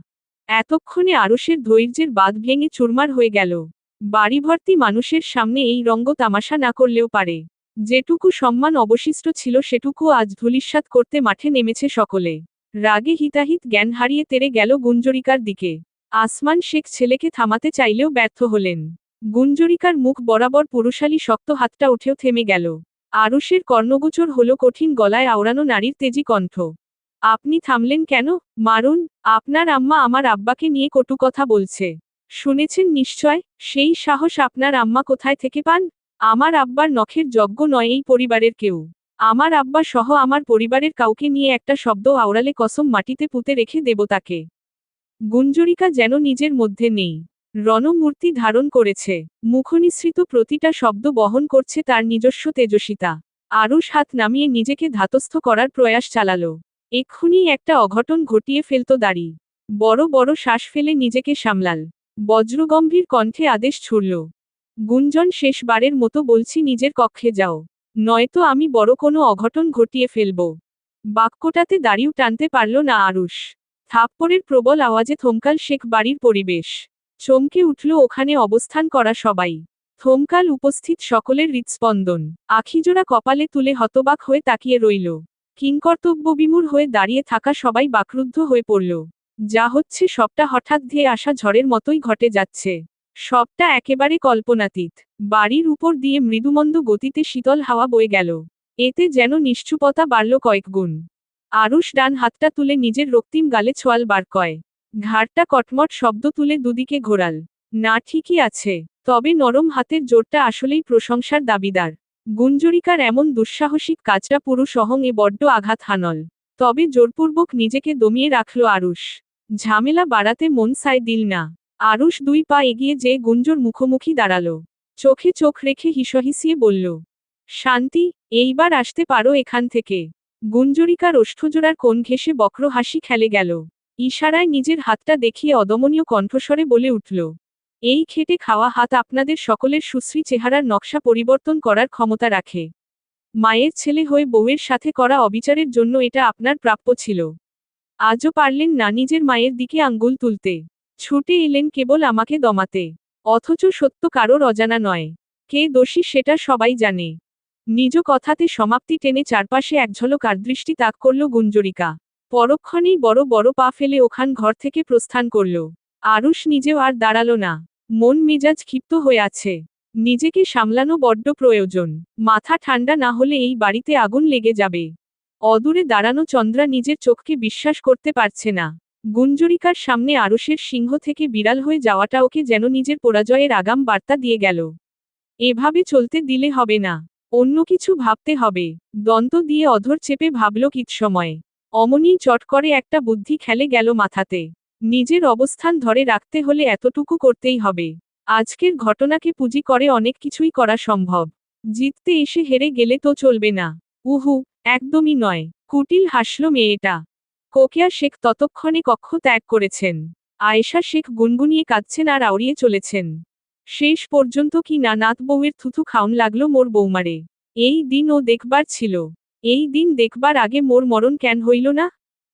এতক্ষণে আরুষের ধৈর্যের বাঁধ ভেঙে চুরমার হয়ে গেল। বাড়িভর্তি মানুষের সামনে এই রঙ্গ তামাশা না করলেও পারে। যেটুকু সম্মান অবশিষ্ট ছিল সেটুকু আজ ধূলিসাৎ করতে মাঠে নেমেছে সকলে। রাগে হিতাহিত জ্ঞান হারিয়ে তেড়ে গেল গুঞ্জরিকার দিকে। আসমান শেখ ছেলেকে থামাতে চাইলেও ব্যর্থ হলেন। গুঞ্জরিকার মুখ বরাবর পুরুষালী শক্ত হাতটা উঠেও থেমে গেল। আরুষের কর্ণগোচর হল কঠিন গলায় আওড়ানো নারীর তেজি কণ্ঠ। আপনি থামলেন কেন? মারুন। আপনার আম্মা আমার আব্বাকে নিয়ে কটু কথা বলছে। শুনেছেন নিশ্চয়? সেই সাহস আপনার আম্মা কোথায় থেকে পান? আমার আব্বার নখের যজ্ঞ নয় এই পরিবারের কেউ। আমার আব্বা সহ আমার পরিবারের কাউকে নিয়ে একটা শব্দ আওড়ালে কসম মাটিতে পুঁতে রেখে দেব তাকে। গুঞ্জরিকা যেন নিজের মধ্যে নেই। রণমূর্তি ধারণ করেছে। মুখনিসৃত প্রতিটা শব্দ বহন করছে তার নিজস্ব তেজস্বিতা। আরুষ হাত নামিয়ে নিজেকে ধাতস্থ করার প্রয়াস চালালো। এক্ষুনি একটা অঘটন ঘটিয়ে ফেলতো দাড়ি। বড় বড় শ্বাস ফেলে নিজেকে সামলাল। বজ্রগম্ভীর কণ্ঠে আদেশ ছুড়ল। গুঞ্জন, শেষবারের মতো বলছি, নিজের কক্ষে যাও। নয়তো আমি বড় কোনো অঘটন ঘটিয়ে ফেলব। বাক্যটাতে দাড়িও টানতে পারল না আরুষ। থাপ্পড়ের প্রবল আওয়াজে থমকাল শেখ বাড়ির পরিবেশ। চমকে উঠল ওখানে অবস্থান করা সবাই। থমকাল উপস্থিত সকলের হৃৎস্পন্দন। আখিজোড়া কপালে তুলে হতবাক হয়ে তাকিয়ে রইল। কিংকর্তব্যবিমূঢ় হয়ে দাঁড়িয়ে থাকা সবাই বাকরুদ্ধ হয়ে পড়ল। যা হচ্ছে সবটা হঠাৎ ধেয়ে আসা ঝড়ের মতোই ঘটে যাচ্ছে। সবটা একেবারে কল্পনাতীত। বাড়ির উপর দিয়ে মৃদুমন্দ গতিতে শীতল হাওয়া বয়ে গেল। এতে যেন নিশ্চুপতা বাড়ল কয়েকগুণ। আরুষ ডান হাতটা তুলে নিজের রক্তিম গালে ছোয়াল বার কয়। ঘাড়টা কটমট শব্দ তুলে দুদিকে ঘোরাল। না, ঠিকই আছে। তবে নরম হাতের জোরটা আসলেই প্রশংসার দাবিদার। গুঞ্জরিকার এমন দুঃসাহসিক কাজটা পুরুষ অহং এ বড্ড আঘাত হানল। তবে জোরপূর্বক নিজেকে দমিয়ে রাখল আরুষ। ঝামেলা বাড়াতে মন সায় দিল না। আরুষ 2 পা এগিয়ে যেয়ে গুঞ্জর মুখোমুখি দাঁড়াল। চোখে চোখ রেখে হিসহিসিয়ে বলল, শান্তি, এইবার আসতে পারো এখান থেকে। গুঞ্জরিকার ওষ্ঠজোড়ার কোণ ঘেঁষে বক্র হাসি খেলে গেল। ইশারায় নিজের হাতটা দেখিয়ে অদমনীয় কণ্ঠস্বরে বলে উঠল, এই খেটে খাওয়া হাত আপনাদের সকলের সুশ্রী চেহারার নকশা পরিবর্তন করার ক্ষমতা রাখে। মায়ের ছেলে হয়ে বউয়ের সাথে করা অবিচারের জন্য এটা আপনার প্রাপ্য ছিল। আজও পারলেন না নিজের মায়ের দিকে আঙ্গুল তুলতে। ছুটে এলেন কেবল আমাকে দমাতে। অথচ সত্য কারোর অজানা নয়। কে দোষী সেটা সবাই জানে। নিজ কথাতে সমাপ্তি টেনে চারপাশে এক ঝলক আর্দৃষ্টি তাক করল গুঞ্জরিকা। পরক্ষণেই বড় বড় পা ফেলে ওখান ঘর থেকে প্রস্থান করল। আরুষ নিজেও আর দাঁড়ালো না। মন মেজাজ ক্ষিপ্ত হয়ে আছে। নিজেকে সামলানো বড্ড প্রয়োজন। মাথা ঠান্ডা না হলে এই বাড়িতে আগুন লেগে যাবে। অদূরে দাঁড়ানো চন্দ্রা নিজের চোখকে বিশ্বাস করতে পারছে না। গুঞ্জরিকার সামনে আরুষের সিংহ থেকে বিড়াল হয়ে যাওয়াটা ওকে যেন নিজের পরাজয়ের আগাম বার্তা দিয়ে গেল। এভাবে চলতে দিলে হবে না। অন্য কিছু ভাবতে হবে। দন্ত দিয়ে অধর চেপে ভাবল কিৎসময়। অমনিই চট করে একটা বুদ্ধি খেলে গেল মাথাতে। নিজের অবস্থান ধরে রাখতে হলে এতটুকু করতেই হবে। আজকের ঘটনাকে পুঁজি করে অনেক কিছুই করা সম্ভব। জিততে এসে হেরে গেলে তো চলবে না। উহু, একদমই নয়। কুটিল হাসল মেয়েটা। কোকিয়া শেখ ততক্ষণে কক্ষ ত্যাগ করেছেন। আয়েশা শেখ গুনগুনিয়ে কাঁদছেন আর আউড়িয়ে চলেছেন। শেষ পর্যন্ত কি না নাত বউয়ের থুথু খাউন লাগলো মোর বৌমারে। এই দিন ও দেখবার ছিল। এই দিন দেখবার আগে মোর মরণ কেন হইল না?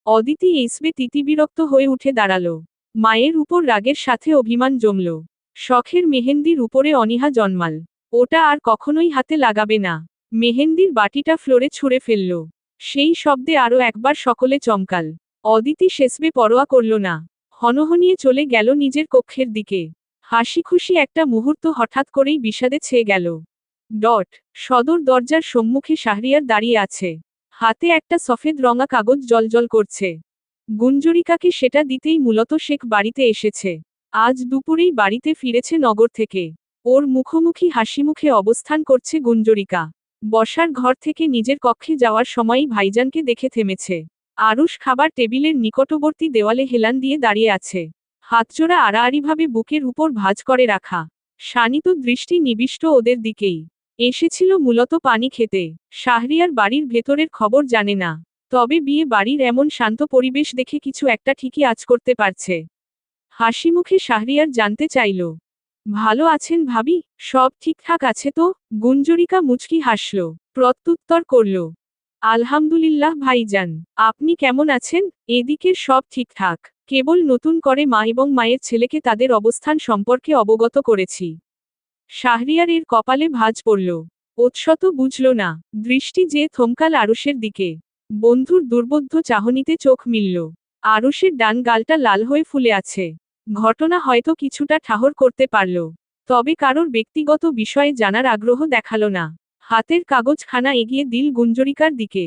অদিতি এইসবে তিতিবিরক্ত হয়ে উঠে দাঁড়ালো। মায়ের উপর রাগের সাথে অভিমান জমল। শখের মেহেন্দির উপরে অনীহা জন্মাল। ওটা আর কখনোই হাতে লাগাবে না। মেহেন্দির বাটিটা ফ্লোরে ছুঁড়ে ফেলল। সেই শব্দে আরও একবার সকলে চমকাল। অদিতি শেষবে পরোয়া করল না। হনহনিয়ে চলে গেল নিজের কক্ষের দিকে। হাসি খুশি একটা মুহূর্ত হঠাৎ করেই বিষাদে ছেয়ে গেল। সদর দরজার সম্মুখে শাহরিয়ার দাঁড়িয়ে আছে। হাতে একটা সফেদ রঙা কাগজ জলজল করছে। গুঞ্জরিকাকে সেটা দিতেই মূলত শেখ বাড়িতে এসেছে। আজ দুপুরেই বাড়িতে ফিরেছে নগর থেকে। ওর মুখোমুখি হাসিমুখে অবস্থান করছে গুঞ্জরিকা। বসার ঘর থেকে নিজের কক্ষে যাওয়ার সময়ই ভাইজানকে দেখে থেমেছে। আরুষ খাবার টেবিলের নিকটবর্তী দেওয়ালে হেলান দিয়ে দাঁড়িয়ে আছে। হাতজোড়া আড়াআড়িভাবে বুকের উপর ভাঁজ করে রাখা। শানিত দৃষ্টি নিবিষ্ট ওদের দিকেই। এসেছিল মূলত পানি খেতে। শাহরিয়ার বাড়ির ভেতরের খবর জানে না। তবে বিয়ে বাড়ির এমন শান্ত পরিবেশ দেখে কিছু একটা ঠিকই আঁচ করতে পারছে। হাসিমুখে শাহরিয়ার জানতে চাইল, ভালো আছেন ভাবি? সব ঠিকঠাক আছে তো? গুঞ্জরিকা মুচকি হাসল, প্রত্যুত্তর করল, আলহামদুলিল্লাহ ভাইজান। আপনি কেমন আছেন? এদিকের সব ঠিকঠাক। কেবল নতুন করে মা এবং মায়ের ছেলেকে তাদের অবস্থান সম্পর্কে অবগত করেছি। শাহরিয়ার এর কপালে ভাঁজ পড়ল। ওৎসত বুঝল না। দৃষ্টি যে থমকাল আরুষের দিকে। বন্ধুর দুর্বোধ্য চাহনিতে চোখ মিলল। আরুষের ডান গালটা লাল হয়ে ফুলে আছে। ঘটনা হয়তো কিছুটা ঠাহর করতে পারল। তবে কারোর ব্যক্তিগত বিষয়ে জানার আগ্রহ দেখাল না। হাতের কাগজখানা এগিয়ে দিল গুঞ্জরিকার দিকে।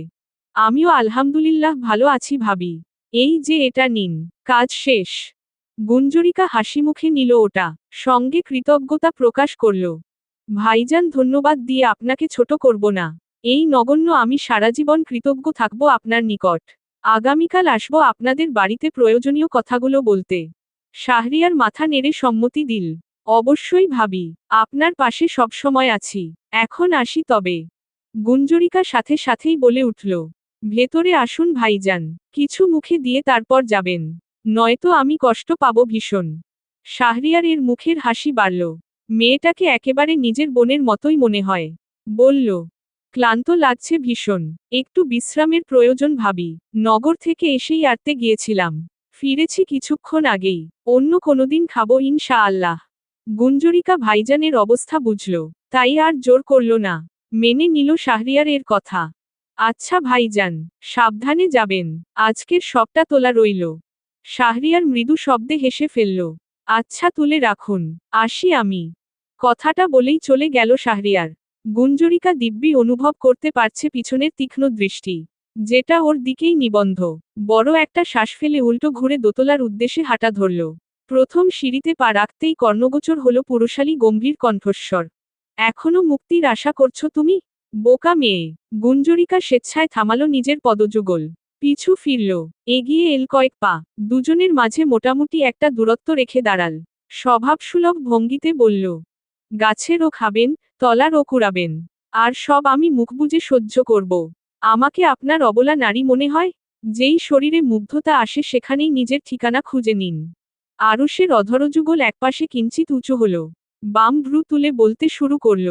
আমিও আলহামদুলিল্লাহ ভালো আছি ভাবি। এই যে এটা নিন, কাজ শেষ। গুঞ্জরিকা হাসিমুখে নিল ওটা, সঙ্গে কৃতজ্ঞতা প্রকাশ করল। ভাইজান ধন্যবাদ দিয়ে আপনাকে ছোট করব না। এই নগণ্য আমি সারাজীবন কৃতজ্ঞ থাকব আপনার নিকট। আগামীকাল আসব আপনাদের বাড়িতে প্রয়োজনীয় কথাগুলো বলতে। শাহরিয়ার মাথা নেড়ে সম্মতি দিল। অবশ্যই ভাবি, আপনার পাশে সবসময় আছি। এখন আসি তবে। গুঞ্জরিকা সাথে সাথেই বলে উঠল, ভেতরে আসুন ভাইজান। কিছু মুখে দিয়ে তারপর যাবেন। নয়তো আমি কষ্ট পাব ভীষণ। শাহরিয়ার এর মুখের হাসি বাড়ল। মেয়েটাকে একেবারে নিজের বোনের মতোই মনে হয়। বলল, ক্লান্ত লাগছে ভীষণ। একটু বিশ্রামের প্রয়োজন ভাবি। নগর থেকে এসেই আরতে গিয়েছিলাম। ফিরেছি কিছুক্ষণ আগেই। অন্য কোনোদিন খাবো ইনশা আল্লাহ। গুঞ্জরিকা ভাইজানের অবস্থা বুঝল, তাই আর জোর করল না। মেনে নিল শাহরিয়ার এর কথা। আচ্ছা ভাইজান, সাবধানে যাবেন। আজকের সবটা তোলা রইল। শাহরিয়ার মৃদু শব্দে হেসে ফেলল। আচ্ছা তুলে রাখুন, আসি আমি। কথাটা বলেই চলে গেল শাহরিয়ার। গুঞ্জরিকা দিব্যি অনুভব করতে পারছে পিছনের তীক্ষ্ণ দৃষ্টি, যেটা ওর দিকেই নিবন্ধ। বড় একটা শ্বাস ফেলে উল্টো ঘুরে দোতলার উদ্দেশ্যে হাঁটা ধরল। প্রথম সিঁড়িতে পা রাখতেই কর্ণগোচর হল পুরুষালী গম্ভীর কণ্ঠস্বর। এখনো মুক্তির আশা করছো তুমি? বোকা মেয়ে। গুঞ্জরিকা স্বেচ্ছায় থামালো নিজের পদযুগল। পিছু ফিরল। এগিয়ে এল কয়েক পা। দুজনের মাঝে মোটামুটি একটা দূরত্ব রেখে দাঁড়াল। স্বভাবসুলভ ভঙ্গিতে বলল, গাছেরও খাবেন, তলারও কুড়াবেন। আর সব আমি মুখ বুজে সহ্য করব। আমাকে আপনার অবলা নারী মনে হয়? যেই শরীরে মুগ্ধতা আসে সেখানেই নিজের ঠিকানা খুঁজে নিন। আরুষের অধরযুগল একপাশে কিঞ্চিত উঁচু হল। বাম ভ্রু তুলে বলতে শুরু করল,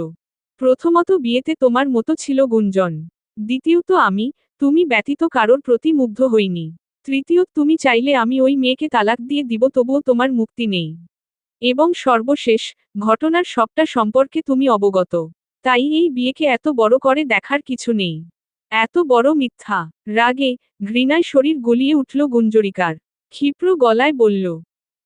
প্রথমত বিয়েতে তোমার মতো ছিল গুঞ্জন। দ্বিতীয়ত আমি, তুমি ব্যতীত কারোর প্রতি মুগ্ধ হইনি। তৃতীয়ত তুমি চাইলে আমি ওই মেয়েকে তালাক দিয়ে দিব, তবুও তোমার মুক্তি নেই। এবং সর্বশেষ, ঘটনার সবটা সম্পর্কে তুমি অবগত। তাই এই বিয়েকে এত বড় করে দেখার কিছু নেই। এত বড় মিথ্যা। রাগে, ঘৃণায় শরীর গলিয়ে উঠল গুঞ্জরিকার। ক্ষিপ্র গলায় বলল,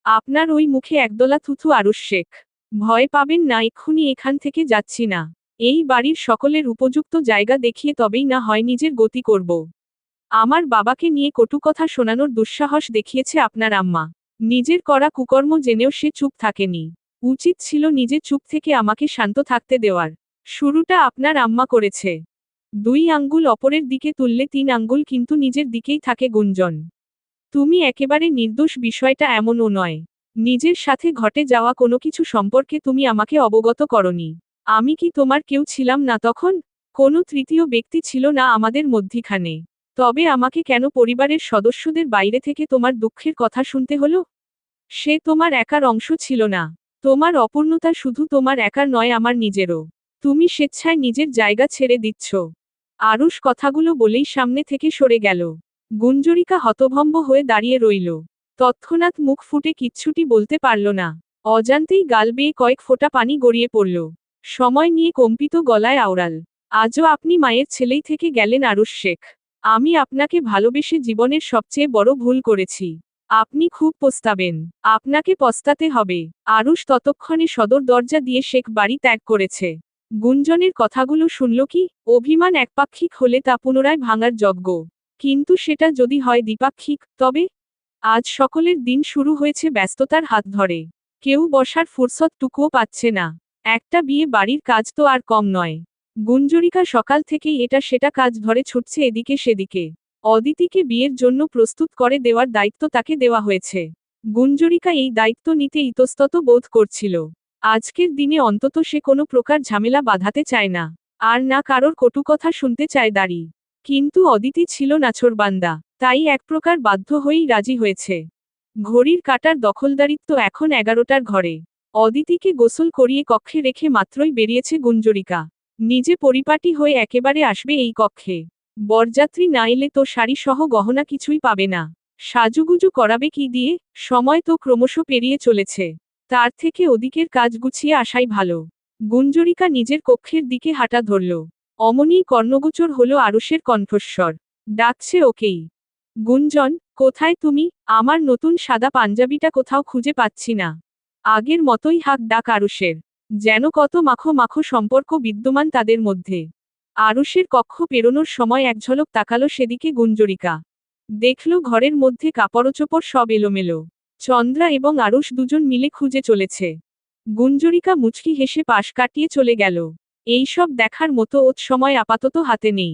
আপনার ওই মুখে একদলা থুথু আরুষ শেখ। ভয় পাবেন না, এক্ষুনি এখান থেকে যাচ্ছি না। এই বাড়ির সকলের উপযুক্ত জায়গা দেখিয়ে তবেই না হয় নিজের গতি করব। আমার বাবাকে নিয়ে কটু কথা শোনানোর দুঃসাহস দেখিয়েছে আপনার আম্মা। নিজের করা কুকর্ম জেনেও সে চুপ থাকেনি। উচিত ছিল নিজে চুপ থেকে আমাকে শান্ত থাকতে দেওয়ার। শুরুটা আপনার আম্মা করেছে। 2 আঙ্গুল অপরের দিকে তুললে 3 আঙ্গুল কিন্তু নিজের দিকেই থাকে গুঞ্জন। তুমি একেবারে নির্দোষ, বিষয়টা এমনও নয়। নিজের সাথে ঘটে যাওয়া কোনো কিছু সম্পর্কে তুমি আমাকে অবগত করনি। আমি কি তোমার কেউ ছিলাম না তখন? কোনো তৃতীয় ব্যক্তি ছিল না আমাদের মধ্যিখানে। তবে আমাকে কেন পরিবারের সদস্যদের বাইরে থেকে তোমার দুঃখের কথা শুনতে হলো? সে তোমার একার অংশ ছিল না। তোমার অপূর্ণতা শুধু তোমার একার নয়, আমার নিজেরও। তুমি স্বেচ্ছায় নিজের জায়গা ছেড়ে দিচ্ছ। আরুষ কথাগুলো বলেই সামনে থেকে সরে গেল। গুঞ্জরিকা হতভম্ব হয়ে দাঁড়িয়ে রইল। তৎক্ষণাৎ মুখ ফুটে কিচ্ছুটি বলতে পারল না। অজান্তেই গাল বেয়ে কয়েক ফোঁটা পানি গড়িয়ে পড়ল। সময় নিয়ে কম্পিত গলায় আওড়াল, আজও আপনি মায়ের ছেলেই থেকে গেলেন আরুষ শেখ। আমি আপনাকে ভালোবেসে জীবনের সবচেয়ে বড় ভুল করেছি। আপনি খুব পস্তাবেন। আপনাকে পস্তাতে হবে। আরুষ ততক্ষণে সদর দরজা দিয়ে শেখ বাড়ি ত্যাগ করেছে। গুঞ্জনের কথাগুলো শুনল কি? অভিমান একপাক্ষিক হলে তা পুনরায় ভাঙার যজ্ঞ। কিন্তু সেটা যদি হয় দ্বিপাক্ষিক, তবে আজ সকলের দিন শুরু হয়েছে ব্যস্ততার হাত ধরে। কেউ বসার ফুরসতটুকুও পাচ্ছে না। একটা বিয়ে বাড়ির কাজ তো আর কম নয়। গুঞ্জরিকা সকাল থেকেই এটা সেটা কাজ ধরে ছুটছে এদিকে সেদিকে। অদিতিকে বিয়ের জন্য প্রস্তুত করে দেওয়ার দায়িত্ব তাকে দেওয়া হয়েছে। গুঞ্জরিকা এই দায়িত্ব নিতে ইতস্তত বোধ করছিল। আজকের দিনে অন্তত সে কোনো প্রকার ঝামেলা বাঁধাতে চায় না। আর না কারোর কটু কথা শুনতে চায় দাঁড়ি। কিন্তু অদিতি ছিল নাছোড়বান্দা, তাই এক প্রকার বাধ্য হয়েই রাজি হয়েছে। ঘড়ির কাঁটার দখলদারিত্ব এখন 11টার ঘরে। অদিতিকে গোসল করিয়ে কক্ষে রেখে মাত্রই বেরিয়েছে গুঞ্জরিকা। নিজে পরিপাটি হয়ে একেবারে আসবে এই কক্ষে। বরযাত্রী না এলে তো শাড়ি সহ গহনা কিছুই পাবে না। সাজুগুজু করাবে কি দিয়ে? সময় তো ক্রমশ পেরিয়ে চলেছে। তার থেকে ওদিকের কাজ গুছিয়ে আসাই ভালো। গুঞ্জরিকা নিজের কক্ষের দিকে হাঁটা ধরল। অমনি কর্ণগোচর হলো আরুষের কণ্ঠস্বর। ডাকছে ওকেই। গুঞ্জন, কোথায় তুমি? আমার নতুন সাদা পাঞ্জাবিটা কোথাও খুঁজে পাচ্ছি না। আগের মতোই হাক ডাক আরুষের। যেন কত মাখো মাখো সম্পর্ক বিদ্যমান তাদের মধ্যে। আরুষের কক্ষ পেরোনোর সময় এক ঝলক তাকালো সেদিকে গুঞ্জরিকা। দেখল ঘরের মধ্যে কাপড়চোপড় সব এলোমেলো। চন্দ্রা এবং আরুষ দুজন মিলে খুঁজে চলেছে। গুঞ্জরিকা মুচকি হেসে পাশ কাটিয়ে চলে গেল। এইসব দেখার মতো ওর সময় আপাতত হাতে নেই।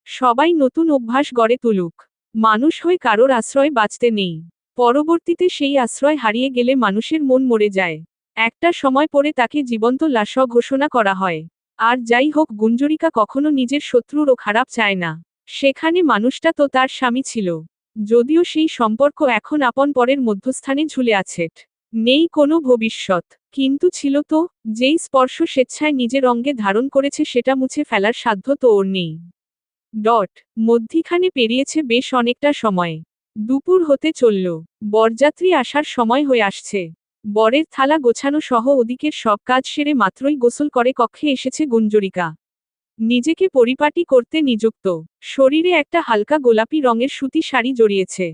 সবাই নতুন অভ্যাস গড়ে তুলুক। মানুষ হয়ে কারোর আশ্রয় বাঁচতে নেই। পরবর্তীতে সেই আশ্রয় হারিয়ে গেলে মানুষের মন মরে যায়। একটা সময় পরে তাকে জীবন্ত লাশ ঘোষণা করা হয়। আর যাই হোক, গুঞ্জরিকা কখনো নিজের শত্রুরও খারাপ চায় না। সেখানে মানুষটা তো তার স্বামী ছিল। যদিও সেই সম্পর্ক এখন আপন পরের মধ্যস্থানে ঝুলে আছে। নেই কোনো ভবিষ্যৎ। কিন্তু ছিল তো, যেই স্পর্শ স্বেচ্ছায় নিজের অঙ্গে ধারণ করেছে সেটা মুছে ফেলার সাধ্য তো ওর নেই। মধ্যিখানে পেরিয়েছে বেশ অনেকটা সময়। দুপুর হতে চলল। বরযাত্রী আসার সময় হয়ে আসছে। বরের থালা গোছানো সহ ওদিকের সব কাজ সেরে মাত্রই গোসল করে কক্ষে এসেছে গুঞ্জরিকা। নিজেকে পরিপাটি করতে নিযুক্ত। শরীরে একটা হালকা গোলাপি রঙের সুতি শাড়ি জড়িয়েছে।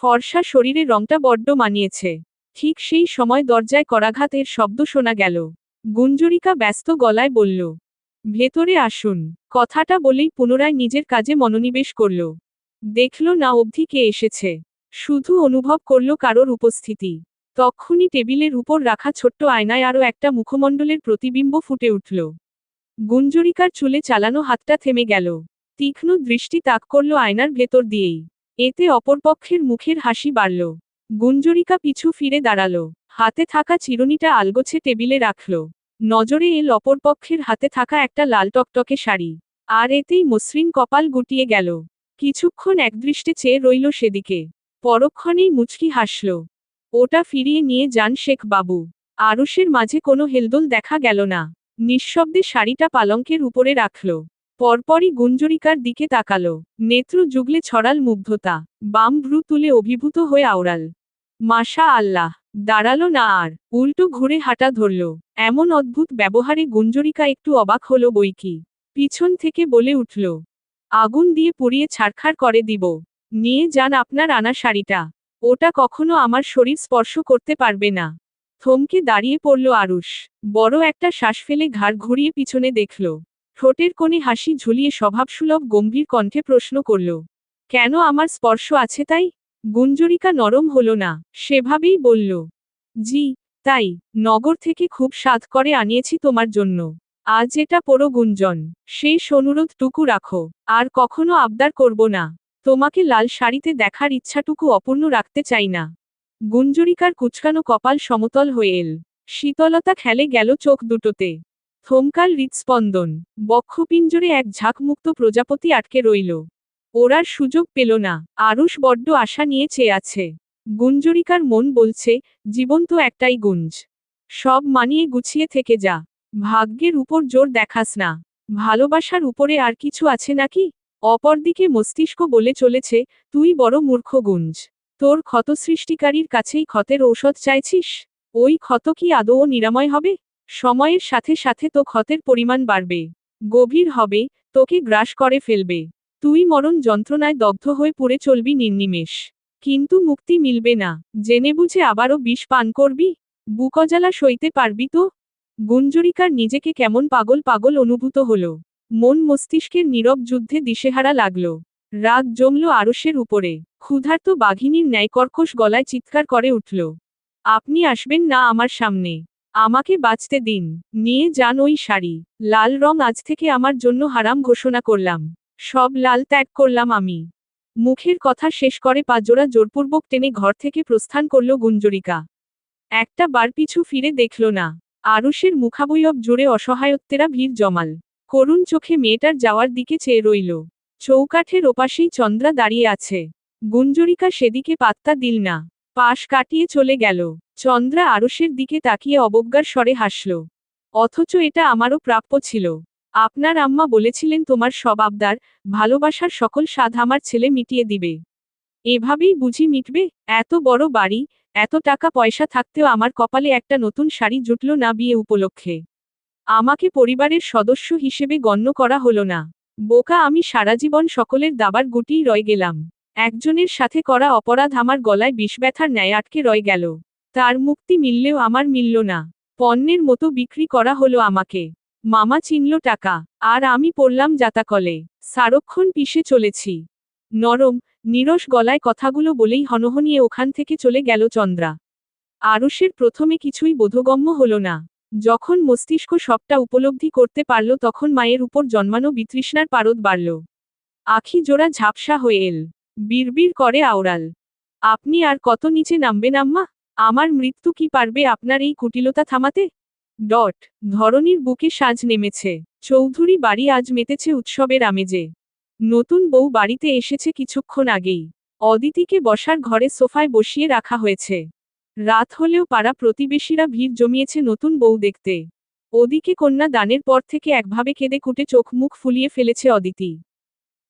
ফর্সা শরীরে রংটা বড্ড মানিয়েছে। ঠিক সেই সময় দরজায় করাঘাতের শব্দ শোনা গেল। গুঞ্জরিকা ব্যস্ত গলায় বলল, ভেতরে আসুন। কথাটা বলেই পুনরায় নিজের কাজে মনোনিবেশ করল। দেখল না অবধি কে এসেছে। শুধু অনুভব করল কারোর উপস্থিতি। তক্ষুনি টেবিলের উপর রাখা ছোট্ট আয়নায় আরও একটা মুখমণ্ডলের প্রতিবিম্ব ফুটে উঠল। গুঞ্জরিকার চুলে চালানো হাতটা থেমে গেল। তীক্ষ্ণ দৃষ্টি তাক করল আয়নার ভেতর দিয়েই। এতে অপরপক্ষের মুখের হাসি বাড়ল। গুঞ্জরিকা পিছু ফিরে দাঁড়ালো। হাতে থাকা চিরুনিটা আলগোছে টেবিলে রাখল। নজরে এল অপরপক্ষের হাতে থাকা একটা লাল টকটকে শাড়ি। আর এতেই মসৃণ কপাল গুটিয়ে গেল। কিছুক্ষণ একদৃষ্টে চেয়ে রইল সেদিকে। পরক্ষণেই মুচকি হাসল। ওটা ফিরিয়ে নিয়ে যান শেখ বাবু। আরুষের মাঝে কোনো হেলদোল দেখা গেল না। নিঃশব্দে শাড়িটা পালঙ্কের উপরে রাখল। পরপরই গুঞ্জরিকার দিকে তাকালো। নেত্র যুগলে ছড়াল মুগ্ধতা। বাম ভ্রু তুলে অভিভূত হয়ে আওড়াল। মাশা আল্লাহ। দাঁড়ালো না আর, উল্টো ঘুরে হাঁটা ধরল। এমন অদ্ভুত ব্যবহারে গুঞ্জরিকা একটু অবাক হলো বইকি। পিছন থেকে বলে উঠল, আগুন দিয়ে পুড়িয়ে ছারখার করে দিব। নিয়ে যান আপনার আনা শাড়িটা। ওটা কখনো আমার শরীর স্পর্শ করতে পারবে না। থমকে দাঁড়িয়ে পড়ল আরুষ। বড় একটা শ্বাস ফেলে ঘাড় ঘুরিয়ে পিছনে দেখল। ঠোঁটের কোণে হাসি ঝুলিয়ে স্বভাবসুলভ গম্ভীর কণ্ঠে প্রশ্ন করল, কেন আমার স্পর্শ আছে তাই? গুঞ্জরিকা নরম হলো না। সেভাবেই বলল, জি, তাই। নগর থেকে খুব স্বাদ করে আনিয়েছি তোমার জন্য। আজ এটা পড়ো গুঞ্জন। শেষ অনুরোধটুকু রাখো। আর কখনো আবদার করব না। তোমাকে লাল শাড়িতে দেখার ইচ্ছাটুকু অপূর্ণ রাখতে চাই না। গুঞ্জরিকার কুচকানো কপাল সমতল হয়ে এল। শীতলতা খেলে গেল চোখ দুটোতে। থমকাল হৃৎস্পন্দন। বক্ষপিঞ্জরে এক ঝাঁকমুক্ত প্রজাপতি আটকে রইল। ওড়ার সুযোগ পেল না। আরুষ বড্ড আশা নিয়ে চেয়ে আছে। গুঞ্জরিকার মন বলছে, জীবন তো একটাই গুঞ্জ। সব মানিয়ে গুছিয়ে থেকে যা। ভাগ্যের উপর জোর দেখাস না। ভালোবাসার উপরে আর কিছু আছে নাকি? অপরদিকে মস্তিষ্ক বলে চলেছে, তুই বড় মূর্খ গুঞ্জ। তোর ক্ষত সৃষ্টিকারীর কাছেই ক্ষতের ঔষধ চাইছিস? ওই ক্ষত কি আদৌ নিরাময় হবে? সময়ের সাথে সাথে তো ক্ষতের পরিমাণ বাড়বে, গভীর হবে, তোকে গ্রাস করে ফেলবে। তুই মরণ যন্ত্রণায় দগ্ধ হয়ে পুড়ে চলবি নির্নিমেষ। কিন্তু মুক্তি মিলবে না। জেনে বুঝে আবারও বিষ পান করবি? বুকজ্বালা সইতে পারবি তো? গুঞ্জরিকার নিজেকে কেমন পাগল পাগল অনুভূত হল। মন মস্তিষ্কের নীরব যুদ্ধে দিশেহারা লাগল। রাগ জমল আরশের উপরে। ক্ষুধার্ত বাঘিনীর ন্যায় কর্কশ গলায় চিৎকার করে উঠল। আপনি আসবেন না আমার সামনে। আমাকে বাঁচতে দিন। নিয়ে যান ওই শাড়ি। লাল রং আজ থেকে আমার জন্য হারাম ঘোষণা করলাম। সব লাল ত্যাগ করলাম আমি। মুখের কথা শেষ করে পা জোড়া জোরপূর্বক টেনে ঘর থেকে প্রস্থান করল গুঞ্জরিকা। একটা বার পিছু ফিরে দেখল না। আরুষের মুখাবয়ব জুড়ে অসহায়ত্বেরা ভিড় জমাল। করুণ চোখে মেয়েটার যাওয়ার দিকে চেয়ে রইল। চৌকাঠের ওপাশেই চন্দ্রা দাঁড়িয়ে আছে। গুঞ্জরিকা সেদিকে পাত্তা দিল না। পাশ কাটিয়ে চলে গেল। চন্দ্রা আরুষের দিকে তাকিয়ে অবজ্ঞার স্বরে হাসল। অথচ এটা আমারও প্রাপ্য ছিল। আপনার আম্মা বলেছিলেন তোমার সব আবদার, ভালোবাসার সকল স্বাদ আমার ছেলে মিটিয়ে দিবে। এভাবেই বুঝি মিটবে? এত বড় বাড়ি, এত টাকা পয়সা থাকতেও আমার কপালে একটা নতুন শাড়ি জুটল না বিয়ে উপলক্ষে। আমাকে পরিবারের সদস্য হিসেবে গণ্য করা হলো না। বোকা আমি, সারা জীবন সকলের দাবার গুটিই রয়ে গেলাম। একজনের সাথে করা অপরাধ আমার গলায় বিষব্যথার ন্যায় আটকে রয়ে গেল। তার মুক্তি মিললেও আমার মিলল না। পণ্যের মতো বিক্রি করা হলো আমাকে। মামা চিনল টাকা, আর আমি পড়লাম জাতাকলে। সারক্ষণ পিষে চলেছি। নরম, নীরস গলায় কথাগুলো বলেই হনহনিয়ে ওখান থেকে চলে গেল চন্দ্রা। আরুষের প্রথমে কিছুই বোধগম্য হল না। যখন মস্তিষ্ক সবটা উপলব্ধি করতে পারল তখন মায়ের উপর জন্মানো বিতৃষ্ণার পারদ বাড়ল। আখি জোড়া ঝাপসা হয়ে এল। বিড়বিড় করে আওড়াল। আপনি আর কত নিচে নামবেন আম্মা? আমার মৃত্যু কি পারবে আপনার এই কুটিলতা থামাতে? ধরণীর বুকে সাজ নেমেছে। চৌধুরী বাড়ি আজ মেতেছে উৎসবের আমেজে। নতুন বউ বাড়িতে এসেছে কিছুক্ষণ আগেই। অদিতিকে বসার ঘরে সোফায় বসিয়ে রাখা হয়েছে। রাত হলেও পাড়া প্রতিবেশীরা ভিড় জমিয়েছে নতুন বউ দেখতে। ওদিকে কন্যা দানের পর থেকে একভাবে কেঁদে কুটে চোখ মুখ ফুলিয়ে ফেলেছে অদিতি।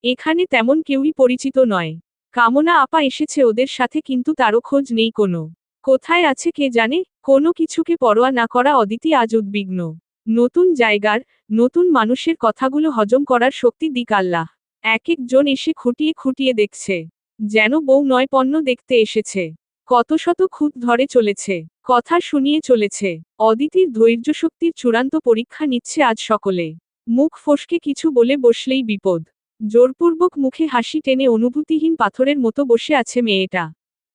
এখানে তেমন কেউই পরিচিত নয়। কামনা আপা এসেছে ওদের সাথে, কিন্তু তারও খোঁজ নেই কোনো। কোথায় আছে কে জানে? কোনো কিছুকে পরোয়া না করা অদিতি আজ উদ্বিগ্ন। নতুন জায়গার, নতুন মানুষের কথাগুলো হজম করার শক্তি দিক আল্লাহ। এক একজন এসে খুঁটিয়ে খুঁটিয়ে দেখছে। যেন বউ নয়, পণ্য দেখতে এসেছে। কত শত খুঁত ধরে চলেছে। কথা শুনিয়ে চলেছে। অদিতির ধৈর্যশক্তির চূড়ান্ত পরীক্ষা নিচ্ছে আজ সকলে। মুখ ফসকে কিছু বলে বসলেই বিপদ। জোরপূর্বক মুখে হাসি টেনে অনুভূতিহীন পাথরের মতো বসে আছে মেয়েটা।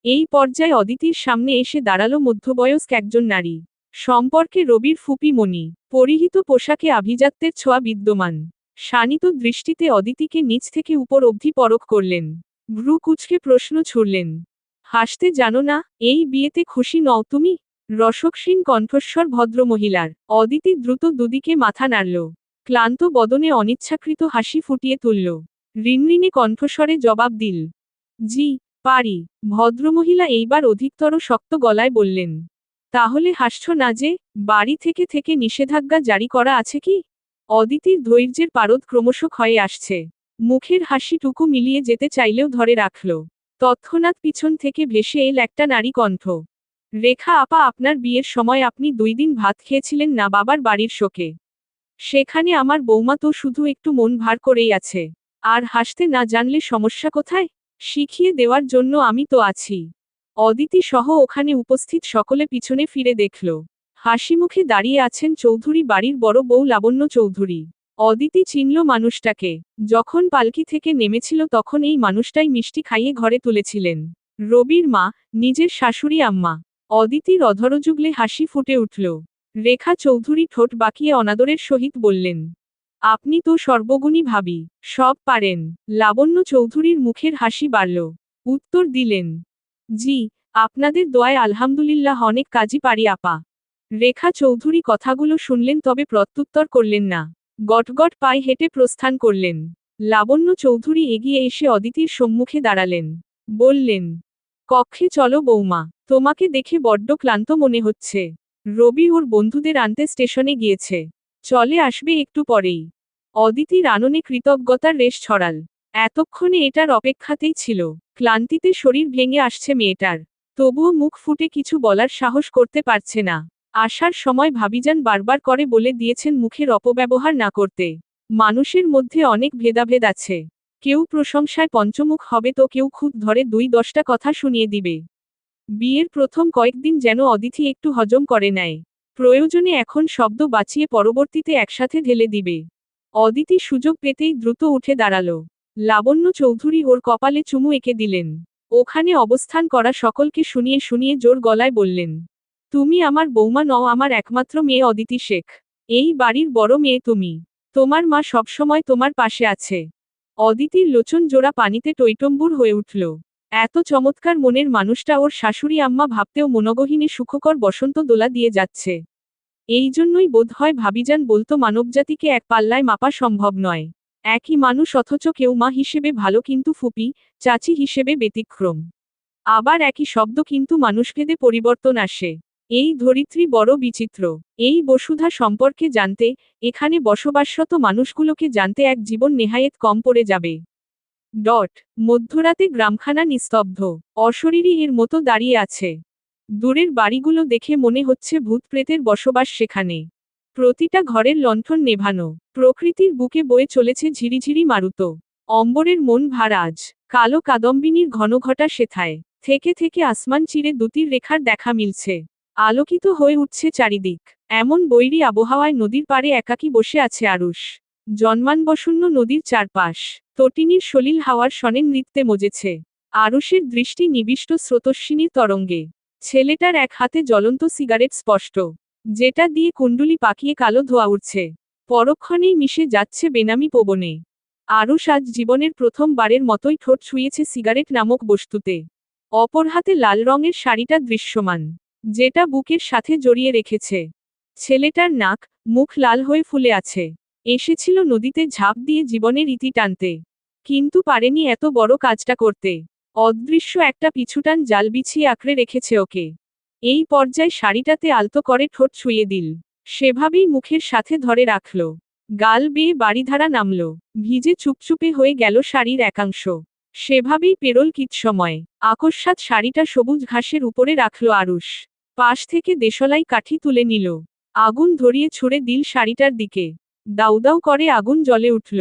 এই পর্যায়ে অদিতির সামনে এসে দাঁড়ালো মধ্যবয়স্ক একজন নারী। সম্পর্কে রবির ফুপি মণি। পরিহিত পোশাকে আভিজাত্যের ছোঁয়া বিদ্যমান। শানিত দৃষ্টিতে অদিতিকে নিচ থেকে উপর অবধি পরখ করলেন। ভ্রু কুঁচকে প্রশ্ন ছুড়লেন। হাসতে জানো না? এই বিয়েতে খুশি নও তুমি? রসক্ষীণ কণ্ঠস্বর ভদ্রমহিলার। অদিতি দ্রুত দুদিকে মাথা নাড়ল। ক্লান্ত বদনে অনিচ্ছাকৃত হাসি ফুটিয়ে তুলল। ঋণঋণে কণ্ঠস্বরে জবাব দিল। জি, পারি। ভদ্রমহিলা এইবার অধিকতর শক্ত গলায় বললেন। তাহলে হাসছ না যে? বাড়ি থেকে থেকে নিষেধাজ্ঞা জারি করা আছে কি? অদিতির ধৈর্যের পারদ ক্রমশ ক্ষয়ে আসছে। মুখের হাসিটুকু মিলিয়ে যেতে চাইলেও ধরে রাখল। তৎক্ষণাৎ পিছন থেকে ভেসে এল একটা নারী কণ্ঠ। রেখা আপা, আপনার বিয়ের সময় আপনি 2 দিন ভাত খেয়েছিলেন না বাবার বাড়ির শোকে। সেখানে আমার বৌমা তো শুধু একটু মন ভার করেই আছে। আর হাসতে না জানলে সমস্যা কোথায়? শিখিয়ে দেওয়ার জন্য আমি তো আছি। অদিতি সহ ওখানে উপস্থিত সকলে পিছনে ফিরে দেখল। হাসিমুখে দাঁড়িয়ে আছেন চৌধুরী বাড়ির বড় বউ লাবণ্য চৌধুরী। অদিতি চিনল মানুষটাকে। যখন পালকি থেকে নেমেছিল তখন এই মানুষটাই মিষ্টি খাইয়ে ঘরে তুলেছিলেন। রবির মা, নিজের শাশুড়ি আম্মা। অদিতির অধরযুগলে হাসি ফুটে উঠল। রেখা চৌধুরী ঠোঁট বাঁকিয়ে অনাদরের সহিত বললেন। আপনি তো সর্বগুণী ভাবি, সব পারেন। লাবণ্য চৌধুরীর মুখের হাসি বাড়ল। উত্তর দিলেন। জি, আপনাদের দোয়ায় আলহামদুলিল্লাহ অনেক কাজই পারি আপা। রেখা চৌধুরী কথাগুলো শুনলেন তবে প্রত্যুত্তর করলেন না। গটগট পায়ে হেঁটে প্রস্থান করলেন। লাবণ্য চৌধুরী এগিয়ে এসে অদিতির সম্মুখে দাঁড়ালেন। বললেন। কক্ষে চলো বৌমা, তোমাকে দেখে বড্ড ক্লান্ত মনে হচ্ছে। রবি ওর বন্ধুদের আনতে স্টেশনে গিয়েছে। চলে আসবে একটু পরেই। অদিতির আননে কৃতজ্ঞতার রেশ ছড়াল। এতক্ষণে এটার অপেক্ষাতেই ছিল। ক্লান্তিতে শরীর ভেঙে আসছে মেয়েটার। তবুও মুখ ফুটে কিছু বলার সাহস করতে পারছে না। আসার সময় ভাবিজান বারবার করে বলে দিয়েছেন মুখের অপব্যবহার না করতে। মানুষের মধ্যে অনেক ভেদাভেদ আছে। কেউ প্রশংসায় পঞ্চমুখ হবে তো কেউ খুদ ধরে 2-10টা কথা শুনিয়ে দিবে। বিয়ের প্রথম কয়েকদিন যেন অদিতি একটু হজম করে নেয়। প্রয়োজনে এখন শব্দ বাঁচিয়ে পরবর্তীতে একসাথে ঢেলে দিবে। অদিতি সুযোগ পেতেই দ্রুত উঠে দাঁড়ালো। লাবণ্য চৌধুরী ওর কপালে চুমু এঁকে দিলেন। ওখানে অবস্থান করা সকলকে শুনিয়ে শুনিয়ে জোর গলায় বললেন, তুমি আমার বৌমা নও, আমার একমাত্র মেয়ে অদিতি শেখ। এই বাড়ির বড় মেয়ে তুমি। তোমার মা সবসময় তোমার পাশে আছে। অদিতির লোচন জোড়া পানিতে টইটম্বুর হয়ে উঠল। এত চমৎকার মনের মানুষটা ওর শাশুড়ি আম্মা ভাবতেও মনগহীনে সুখকর বসন্ত দোলা দিয়ে যাচ্ছে। এই জন্যই বোধহয় ভাবিজান বলতো মানবজাতিকে এক পাল্লায় মাপা সম্ভব নয়। একই মানুষ অথচ কেউ মা হিসেবে ভালো কিন্তু ফুপি, চাচি হিসেবে ব্যতিক্রম। আবার একই শব্দ কিন্তু মানুষভেদে পরিবর্তন আসে। এই ধরিত্রী বড় বিচিত্র। এই বসুধা সম্পর্কে জানতে, এখানে বসবাসরত মানুষগুলোকে জানতে এক জীবন নেহায়েত কম পড়ে যাবে। মধ্যরাতে গ্রামখানা নিস্তব্ধ। অশরীরী এর মতো দাঁড়িয়ে আছে। দূরের বাড়িগুলো দেখে মনে হচ্ছে ভূত প্রেতের বসবাস সেখানে। প্রতিটা ঘরের লণ্ঠন নেভানো। প্রকৃতির বুকে বয়ে চলেছে ঝিরিঝিরি মারুত। অম্বরের মন ভার আজ। কালো কাদম্বিনীর ঘনঘটা সেথায়। থেকে থেকে আসমান চিরে দুটির রেখার দেখা মিলছে। আলোকিত হয়ে উঠছে চারিদিক। এমন বৈরী আবহাওয়ায় নদীর পাড়ে একাকী বসে আছে আরুষ। জন্মানবশূন্য নদীর চারপাশ তটিনীর সলিল হাওয়ার শনে নৃত্যে মজেছে। আরুষের দৃষ্টি নিবিষ্ট স্রোতস্বিনীর তরঙ্গে। ছেলেটার এক হাতে জ্বলন্ত সিগারেট স্পষ্ট, যেটা দিয়ে কুণ্ডুলি পাকিয়ে কালো ধোয়া উঠছে। পরক্ষণেই মিশে যাচ্ছে বেনামি পবনে। আরুষ আজ জীবনের প্রথমবারের মতোই ঠোঁট ছুঁয়েছে সিগারেট নামক বস্তুতে। অপর হাতে লাল রঙের শাড়িটা দৃশ্যমান, যেটা বুকের সাথে জড়িয়ে রেখেছে। ছেলেটার নাক, মুখ লাল হয়ে ফুলে আছে। এসেছিল নদীতে ঝাঁপ দিয়ে জীবনের ইতি টানতে, কিন্তু পারেনি এত বড় কাজটা করতে। অদৃশ্য একটা পিছুটান জাল বিছিয়ে আঁকড়ে রেখেছে ওকে। এই পর্যায়ে শাড়িটাতে আলতো করে ঠোঁট ছুঁয়ে দিল। সেভাবেই মুখের সাথে ধরে রাখল। গাল বেয়ে বাড়িধারা নামল। ভিজে চুপচুপে হয়ে গেল শাড়ির একাংশ। সেভাবেই পেরোল কিৎসময়। আকস্মাৎ শাড়িটা সবুজ ঘাসের উপরে রাখল আরুষ। পাশ থেকে দেশলাই কাঠি তুলে নিল। আগুন ধরিয়ে ছুড়ে দিল শাড়িটার দিকে। দাউদাউ করে আগুন জ্বলে উঠল।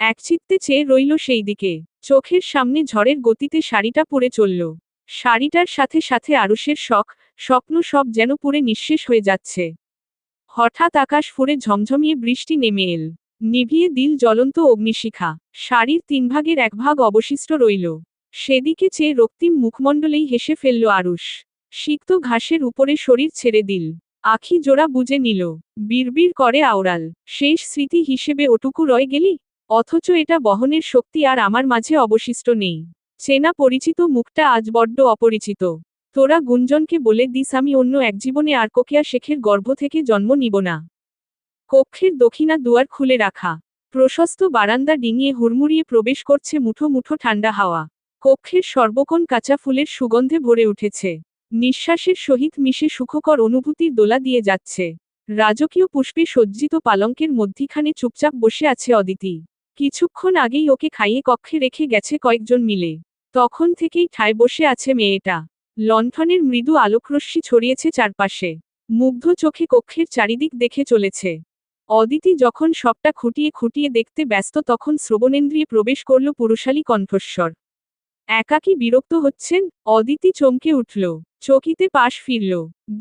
একচিত্তে চেয়ে রইল সেই দিকে। চোখের সামনে ঝড়ের গতিতে শাড়িটা পুড়ে চলল। শাড়িটার সাথে সাথে আরুষের শখ, স্বপ্ন সব যেন পুড়ে নিঃশেষ হয়ে যাচ্ছে। হঠাৎ আকাশ ফুঁড়ে ঝমঝমিয়ে বৃষ্টি নেমে এল। নিভিয়ে দিল জ্বলন্ত অগ্নিশিখা। শাড়ির 3 ভাগের 1 ভাগ অবশিষ্ট রইল। সেদিকে চেয়ে রক্তিম মুখমণ্ডলেই হেসে ফেলল আরুষ। সিক্ত ঘাসের উপরে শরীর ছেড়ে দিল। আখি জোড়া বুজে নিল। বিড়বিড় করে আওড়াল, শেষ স্মৃতি হিসেবে ওটুকু রয়ে গেলি। অথচ এটা বহনের শক্তি আর আমার মাঝে অবশিষ্ট নেই। চেনা পরিচিত মুখটা আজ বড্ড অপরিচিত। তোরা গুঞ্জনকে বলে দিস আমি অন্য এক জীবনে আর কোকিয়া শেখের গর্ভ থেকে জন্ম নিব না। কক্ষের দক্ষিণা দুয়ার খুলে রাখা। প্রশস্ত বারান্দা ডিঙিয়ে হুড়মুড়িয়ে প্রবেশ করছে মুঠো মুঠো ঠান্ডা হাওয়া। কক্ষের সর্বকোণ কাঁচা ফুলের সুগন্ধে ভরে উঠেছে। নিঃশ্বাসের সহিত মিশে সুখকর অনুভূতির দোলা দিয়ে যাচ্ছে। রাজকীয় পুষ্পে সজ্জিত পালঙ্কের মধ্যিখানে চুপচাপ বসে আছে অদিতি। কিছুক্ষণ আগেই ওকে খাইয়ে কক্ষে রেখে গেছে কয়েকজন মিলে। তখন থেকেই ঠায় বসে আছে মেয়েটা। লণ্ঠনের মৃদু আলোকরশ্মি ছড়িয়েছে চারপাশে। মুগ্ধ চোখে কক্ষের চারিদিক দেখে চলেছে। অদিতি যখন সবটা খুঁটিয়ে খুঁটিয়ে দেখতে ব্যস্ত তখন শ্রবণেন্দ্রিয়ে প্রবেশ করল পুরুষালী কণ্ঠস্বর। একাকী বিরক্ত হচ্ছেন? অদিতি চমকে উঠল। চকিতে পাশ ফিরল।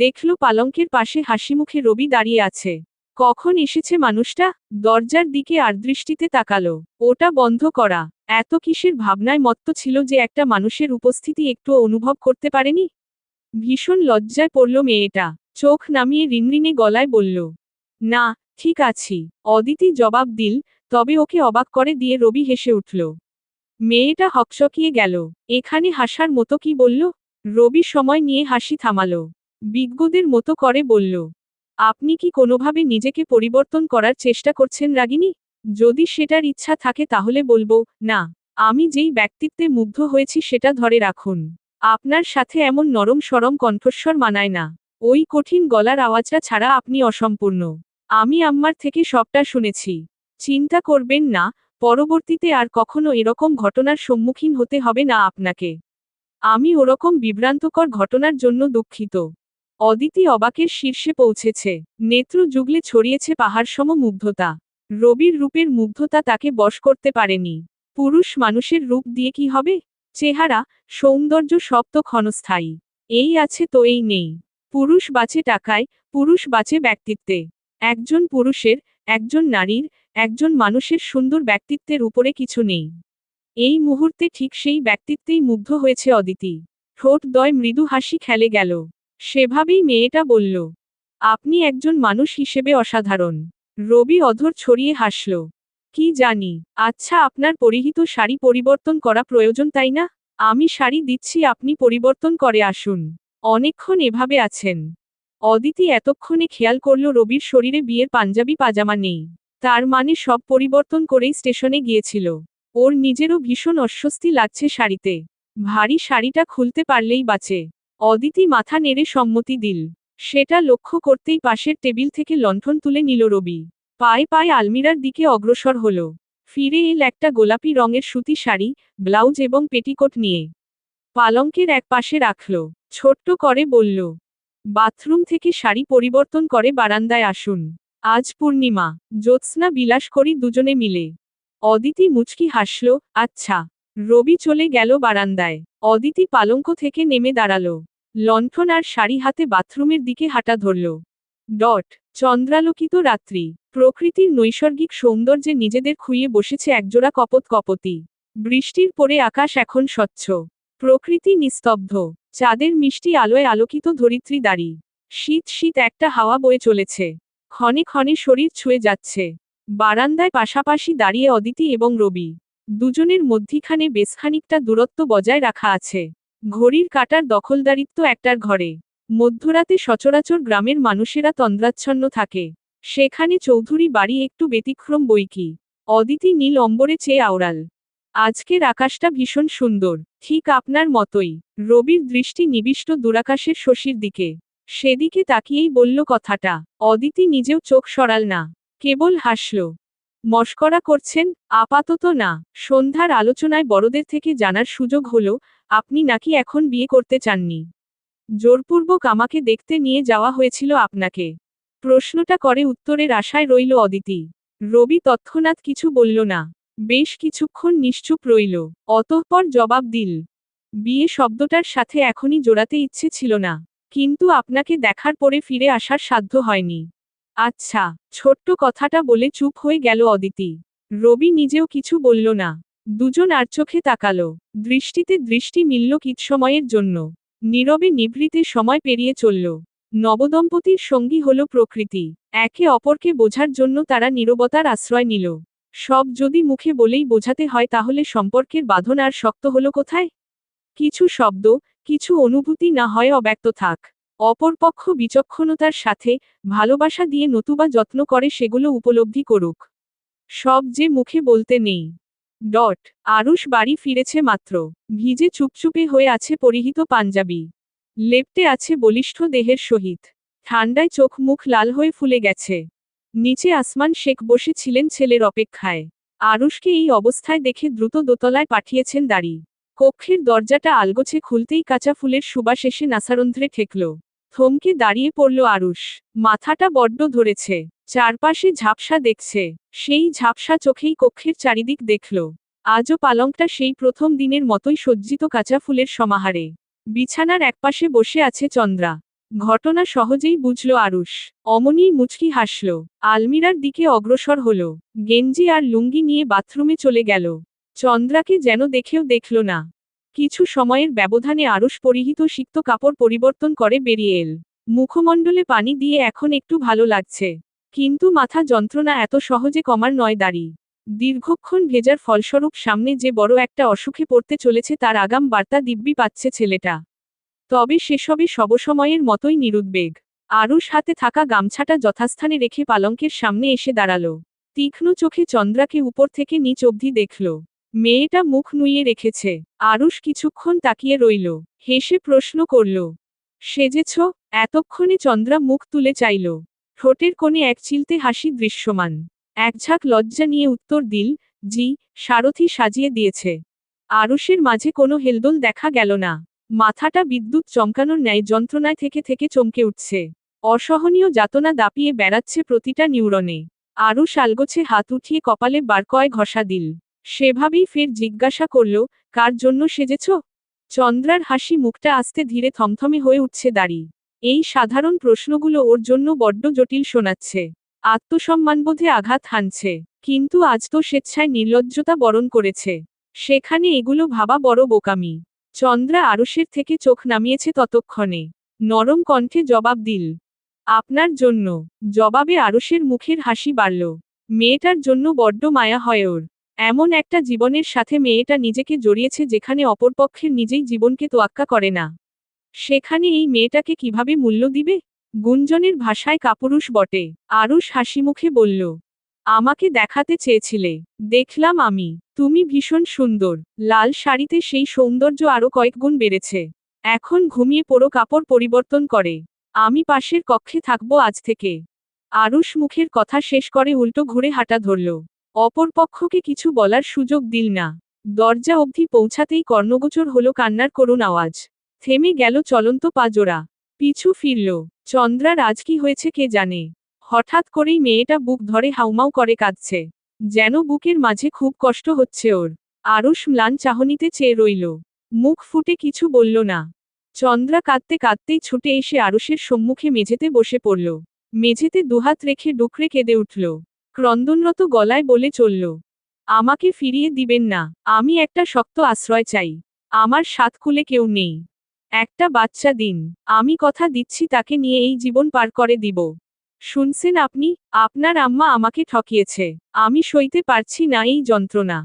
দেখল পালঙ্কের পাশে হাসিমুখে রবি দাঁড়িয়ে আছে। কখন এসেছে মানুষটা? দরজার দিকে আর দৃষ্টিতে তাকালো। ওটা বন্ধ করা। এত কিসের ভাবনায় মত্ত ছিল যে একটা মানুষের উপস্থিতি একটুও অনুভব করতে পারেনি? ভীষণ লজ্জায় পড়ল মেয়েটা। চোখ নামিয়ে রিনরিনে গলায় বলল, না, ঠিক আছি। অদিতি জবাব দিল, তবে ওকে অবাক করে দিয়ে রবি হেসে উঠল। মেয়েটা হকচকিয়ে গেল। এখানে হাসার মতো কি বলল? রবি সময় নিয়ে হাসি থামালো। বিজ্ঞদের মতো করে বলল, আপনি কি কোনোভাবে নিজেকে পরিবর্তন করার চেষ্টা করছেন রাগিনী? যদি সেটার ইচ্ছা থাকে তাহলে বলবো, না, আমি যেই ব্যক্তিত্বে মুগ্ধ হয়েছি সেটা ধরে রাখুন। আপনার সাথে এমন নরম সরম কণ্ঠস্বর মানায় না। ওই কঠিন গলার আওয়াজটা ছাড়া আপনি অসম্পূর্ণ। আমি আম্মার থেকে সবটা শুনেছি। চিন্তা করবেন না, পরবর্তীতে আর কখনো এরকম ঘটনার সম্মুখীন হতে হবে না আপনাকে। আমি ওরকম বিভ্রান্তকর ঘটনার জন্য দুঃখিত। অদিতি অবাকের শীর্ষে পৌঁছেছে। নেত্র যুগলে ছড়িয়েছে পাহাড়সম মুগ্ধতা। রবির রূপের মুগ্ধতা তাকে বশ করতে পারেনি। পুরুষ মানুষের রূপ দিয়ে কি হবে? চেহারা, সৌন্দর্য সব তো ক্ষণস্থায়ী। এই আছে তো এই নেই। পুরুষ বাঁচে টাকায়, পুরুষ বাঁচে ব্যক্তিত্বে। একজন পুরুষের, একজন নারীর, একজন মানুষের সুন্দর ব্যক্তিত্বের উপরে কিছু নেই। এই মুহূর্তে ঠিক সেই ব্যক্তিত্বেই মুগ্ধ হয়েছে অদিতি। ঠোঁট দয় মৃদু হাসি খেলে গেল। সেভাবেই মেয়েটা বলল, আপনি একজন মানুষ হিসেবে অসাধারণ। রবি অধর ছড়িয়ে হাসল। কি জানি, আচ্ছা আপনার পরিহিত শাড়ি পরিবর্তন করা প্রয়োজন তাই না? আমি শাড়ি দিচ্ছি, আপনি পরিবর্তন করে আসুন। অনেকক্ষণ এভাবে আছেন। অদিতি এতক্ষণে খেয়াল করল রবির শরীরে বিয়ের পাঞ্জাবি পাজামা নেই। তার মানে সব পরিবর্তন করেই স্টেশনে গিয়েছিল। ওর নিজেরও ভীষণ অস্বস্তি লাগছে শাড়িতে। ভারী শাড়িটা খুলতে পারলেই বাঁচে। অদিতি মাথা নেড়ে সম্মতি দিল। সেটা লক্ষ্য করতেই পাশের টেবিল থেকে লণ্ঠন তুলে নিল রবি। পায়ে পায়ে আলমিরার দিকে অগ্রসর হল। ফিরে এল একটা গোলাপি রঙের সুতি শাড়ি, ব্লাউজ এবং পেটিকোট নিয়ে। পালঙ্কের এক পাশে রাখল। ছোট্ট করে বলল, বাথরুম থেকে শাড়ি পরিবর্তন করে বারান্দায় আসুন। আজ পূর্ণিমা, জ্যোৎস্না বিলাস করি দুজনে মিলে। অদিতি মুচকি হাসল, আচ্ছা। রবি চলে গেল বারান্দায়। অদিতি পালঙ্ক থেকে নেমে দাঁড়ালো। লণ্ঠন আর শাড়ি হাতে বাথরুমের দিকে হাঁটা ধরল। চন্দ্রালোকিত রাত্রি, প্রকৃতির নৈসর্গিক সৌন্দর্যে নিজেদের খুইয়ে বসেছে একজোড়া কপোতী। বৃষ্টির পরে আকাশ এখন স্বচ্ছ। প্রকৃতি নিস্তব্ধ। চাঁদের মিষ্টি আলোয় আলোকিত ধরিত্রী দাঁড়ি। শীত শীত একটা হাওয়া বয়ে চলেছে। ক্ষণে ক্ষণে শরীর ছুঁয়ে যাচ্ছে। বারান্দায় পাশাপাশি দাঁড়িয়ে অদিতি এবং রবি। দুজনের মধ্যিখানে বেশ খানিকটা দূরত্ব বজায় রাখা আছে। ঘড়ির কাঁটার দখলদারিত্ব একটার ঘরে। মধ্যরাতে সচরাচর গ্রামের মানুষেরা তন্দ্রাচ্ছন্ন থাকে। সেখানে চৌধুরী বাড়ি একটু ব্যতিক্রম বইকি। অদিতি নীল অম্বরে চেয়ে আওড়াল। আজকের আকাশটা ভীষণ সুন্দর, ঠিক আপনার মতোই। রবির দৃষ্টি নিবিষ্ট দূরাকাশের শশীর দিকে। সেদিকে তাকিয়েই বলল কথাটা। অদিতি নিজেও চোখ সরাল না, কেবল হাসল। মশকরা করছেন? আপাতত না। সন্ধ্যার আলোচনায় বড়দের থেকে জানার সুযোগ হলো, আপনি নাকি এখন বিয়ে করতে চাননি। জোরপূর্বক আমাকে দেখতে নিয়ে যাওয়া হয়েছিল আপনাকে। প্রশ্নটা করে উত্তরের আশায় রইল অদিতি। রবি তৎক্ষণাৎ কিছু বলল না। বেশ কিছুক্ষণ নিশ্চুপ রইল। অতঃপর জবাব দিল, বিয়ে শব্দটার সাথে এখনই জোড়াতে ইচ্ছে ছিল না। কিন্তু আপনাকে দেখার পরে ফিরে আসার সাধ্য হয়নি। আচ্ছা, ছোট্ট কথাটা বলে চুপ হয়ে গেল অদিতি। রবি নিজেও কিছু বলল না। দুজন আর চোখে তাকালো। দৃষ্টিতে দৃষ্টি মিলল কিৎসময়ের জন্য। নীরবে নিভৃতে সময় পেরিয়ে চলল। নবদম্পতির সঙ্গী হল প্রকৃতি। একে অপরকে বোঝার জন্য তারা নীরবতার আশ্রয় নিল। সব যদি মুখে বলেই বোঝাতে হয় তাহলে সম্পর্কের বাঁধন আর শক্ত হলো কোথায়? কিছু শব্দ, কিছু অনুভূতি না হয় অব্যক্ত থাক। অপরপক্ষ বিচক্ষণতার সাথে, ভালোবাসা দিয়ে নতুবা যত্ন করে সেগুলো উপলব্ধি করুক। সব যে মুখে বলতে নেই। আরুষ বাড়ি ফিরেছে মাত্র। ভিজে চুপচুপে হয়ে আছে পরিহিত পাঞ্জাবি। লেপ্টে আছে বলিষ্ঠ দেহের সহিত। ঠান্ডায় চোখ মুখ লাল হয়ে ফুলে গেছে। নিচে আসমান শেখ বসে ছিলেন ছেলের অপেক্ষায়। আরুষকে এই অবস্থায় দেখে দ্রুত দোতলায় পাঠিয়েছেন দাঁড়ি। কক্ষের দরজাটা আলগোছে খুলতেই কাঁচা ফুলের সুবাস এসে নাসারন্ধ্রে ঠেকল। থমকে দাঁড়িয়ে পড়ল আরুষ। মাথাটা বড্ড ধরেছে। চারপাশে ঝাপসা দেখছে। সেই ঝাপসা চোখেই কক্ষের চারিদিক দেখল। আজও পালংটা সেই প্রথম দিনের মতোই সজ্জিত কাঁচা ফুলের সমাহারে। বিছানার একপাশে বসে আছে চন্দ্রা। ঘটনা সহজেই বুঝল আরুষ। অমনিই মুচকি হাসল। আলমিরার দিকে অগ্রসর হল। গেঞ্জি আর লুঙ্গি নিয়ে বাথরুমে চলে গেল। চন্দ্রাকে যেন দেখেও দেখল না। কিছু সময়ের ব্যবধানে আরুষ পরিহিত সিক্ত কাপড় পরিবর্তন করে বেরিয়ে এল। মুখমণ্ডলে পানি দিয়ে এখন একটু ভালো লাগছে। কিন্তু মাথা যন্ত্রণা এত সহজে কমার নয় দাড়ি। দীর্ঘক্ষণ ভেজার ফলস্বরূপ সামনে যে বড় একটা অসুখে পড়তে চলেছে তার আগাম বার্তা দিব্যি পাচ্ছে ছেলেটা। তবে সেসবে সবসময়ের মতোই নিরুদ্বেগ। আরুষ হাতে থাকা গামছাটা যথাস্থানে রেখে পালঙ্কের সামনে এসে দাঁড়ালো। তীক্ষ্ণ চোখে চন্দ্রাকে উপর থেকে নিচ অবধি দেখল। মেয়েটা মুখ নুইয়ে রেখেছে। আরুষ কিছুক্ষণ তাকিয়ে রইল। হেসে প্রশ্ন করল, সেজেছ? এতক্ষণে চন্দ্রা মুখ তুলে চাইল। ঠোঁটের কোণে এক চিলতে হাসি দৃশ্যমান। একঝাঁক লজ্জা নিয়ে উত্তর দিল, জি, সারথি সাজিয়ে দিয়েছে। আরুষের মাঝে কোনো হেলদোল দেখা গেল না। মাথাটা বিদ্যুৎ চমকানোর ন্যায় যন্ত্রণায় থেকে থেকে চমকে উঠছে। অসহনীয় যাতনা দাপিয়ে বেড়াচ্ছে প্রতিটা নিউরনে। আরুষ আলগোছে হাত উঠিয়ে কপালে বার কয় ঘষা দিল। সেভাবেই ফের জিজ্ঞাসা করল, কার জন্য সেজেছ? চন্দ্রার হাসি মুখটা আস্তে ধীরে থমথমে হয়ে উঠছে দাঁড়ি। এই সাধারণ প্রশ্নগুলো ওর জন্য বড্ড জটিল শোনাচ্ছে। আত্মসম্মানবোধে আঘাত হানছে। কিন্তু আজ তো স্বেচ্ছায় নির্লজ্জতা বরণ করেছে। সেখানে এগুলো ভাবা বড় বোকামি। চন্দ্রা আরুষের থেকে চোখ নামিয়েছে ততক্ষণে। নরম কণ্ঠে জবাব দিল, আপনার জন্য। জবাবে আরুষের মুখের হাসি বাড়ল। মেয়েটার জন্য বড্ড মায়া হয় ওর। এমন একটা জীবনের সাথে মেয়েটা নিজেকে জড়িয়েছে যেখানে অপরপক্ষের নিজেই জীবনকে তোয়াক্কা করে না। সেখানে এই মেয়েটাকে কিভাবে মূল্য দিবে? গুঞ্জনের ভাষায় কাপুরুষ বটে। আরুষ হাসিমুখে বলল, আমাকে দেখাতে চেয়েছিলে। দেখলাম আমি। তুমি ভীষণ সুন্দর। লাল শাড়িতে সেই সৌন্দর্য আরো কয়েকগুণ বেড়েছে। এখন ঘুমিয়ে পড়ো, কাপড় পরিবর্তন করে। আমি পাশের কক্ষে থাকবো আজ থেকে। আরুষ মুখের কথা শেষ করে উল্টো ঘুরে হাঁটা ধরল। অপরপক্ষকে কিছু বলার সুযোগ দিল না। দরজা অবধি পৌঁছাতেই কর্ণগোচর হলো কান্নার করুণ আওয়াজ। থেমে গেল চলন্ত পা জোড়া। পিছু ফিরল। চন্দ্রার আজ কি হয়েছে কে জানে। হঠাৎ করেই মেয়েটা বুক ধরে হাউমাউ করে কাঁদছে। যেন বুকের মাঝে খুব কষ্ট হচ্ছে ওর। আরুষ ম্লান চাহনিতে চেয়ে রইল। মুখ ফুটে কিছু বলল না। চন্দ্রা কাঁদতে কাঁদতেই ছুটে এসে আরুষের সম্মুখে মেঝেতে বসে পড়ল। মেঝেতে দুহাত রেখে ডুকরে কেঁদে উঠল। ক্রন্দনরত গলায় বলে চলল, আমাকে ফিরিয়ে দিবেন না। আমি একটা শক্ত আশ্রয় চাই। আমার সাতকুলে কেউ নেই। একটা বাচ্চা দিন। আমি কথা দিচ্ছি তাকে নিয়ে এই জীবন পার করে দিব। শুনছেন আপনি? আপনার আম্মা আমাকে ঠকিয়েছে। আমি সইতে পারছি না এই যন্ত্রণা।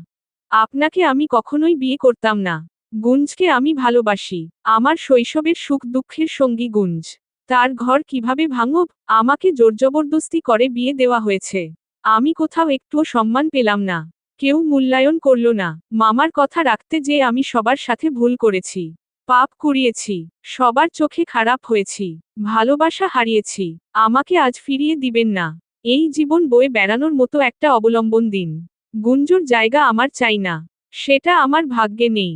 আপনাকে আমি কখনোই বিয়ে করতাম না। গুঞ্জকে আমি ভালোবাসি। আমার শৈশবের সুখ দুঃখের সঙ্গী গুঞ্জ। তার ঘর কিভাবে ভাঙব? আমাকে জোরজবরদস্তি করে বিয়ে দেওয়া হয়েছে। আমি কোথাও একটুও সম্মান পেলাম না। কেউ মূল্যায়ন করল না। মামার কথা রাখতে যেয়ে আমি সবার সাথে ভুল করেছি। পাপ কুড়িয়েছি। সবার চোখে খারাপ হয়েছি। ভালোবাসা হারিয়েছি। আমাকে আজ ফিরিয়ে দিবেন না। এই জীবন বয়ে বেড়ানোর মতো একটা অবলম্বন দিন। গুঞ্জুর জায়গা আমার চাই না। সেটা আমার ভাগ্যে নেই।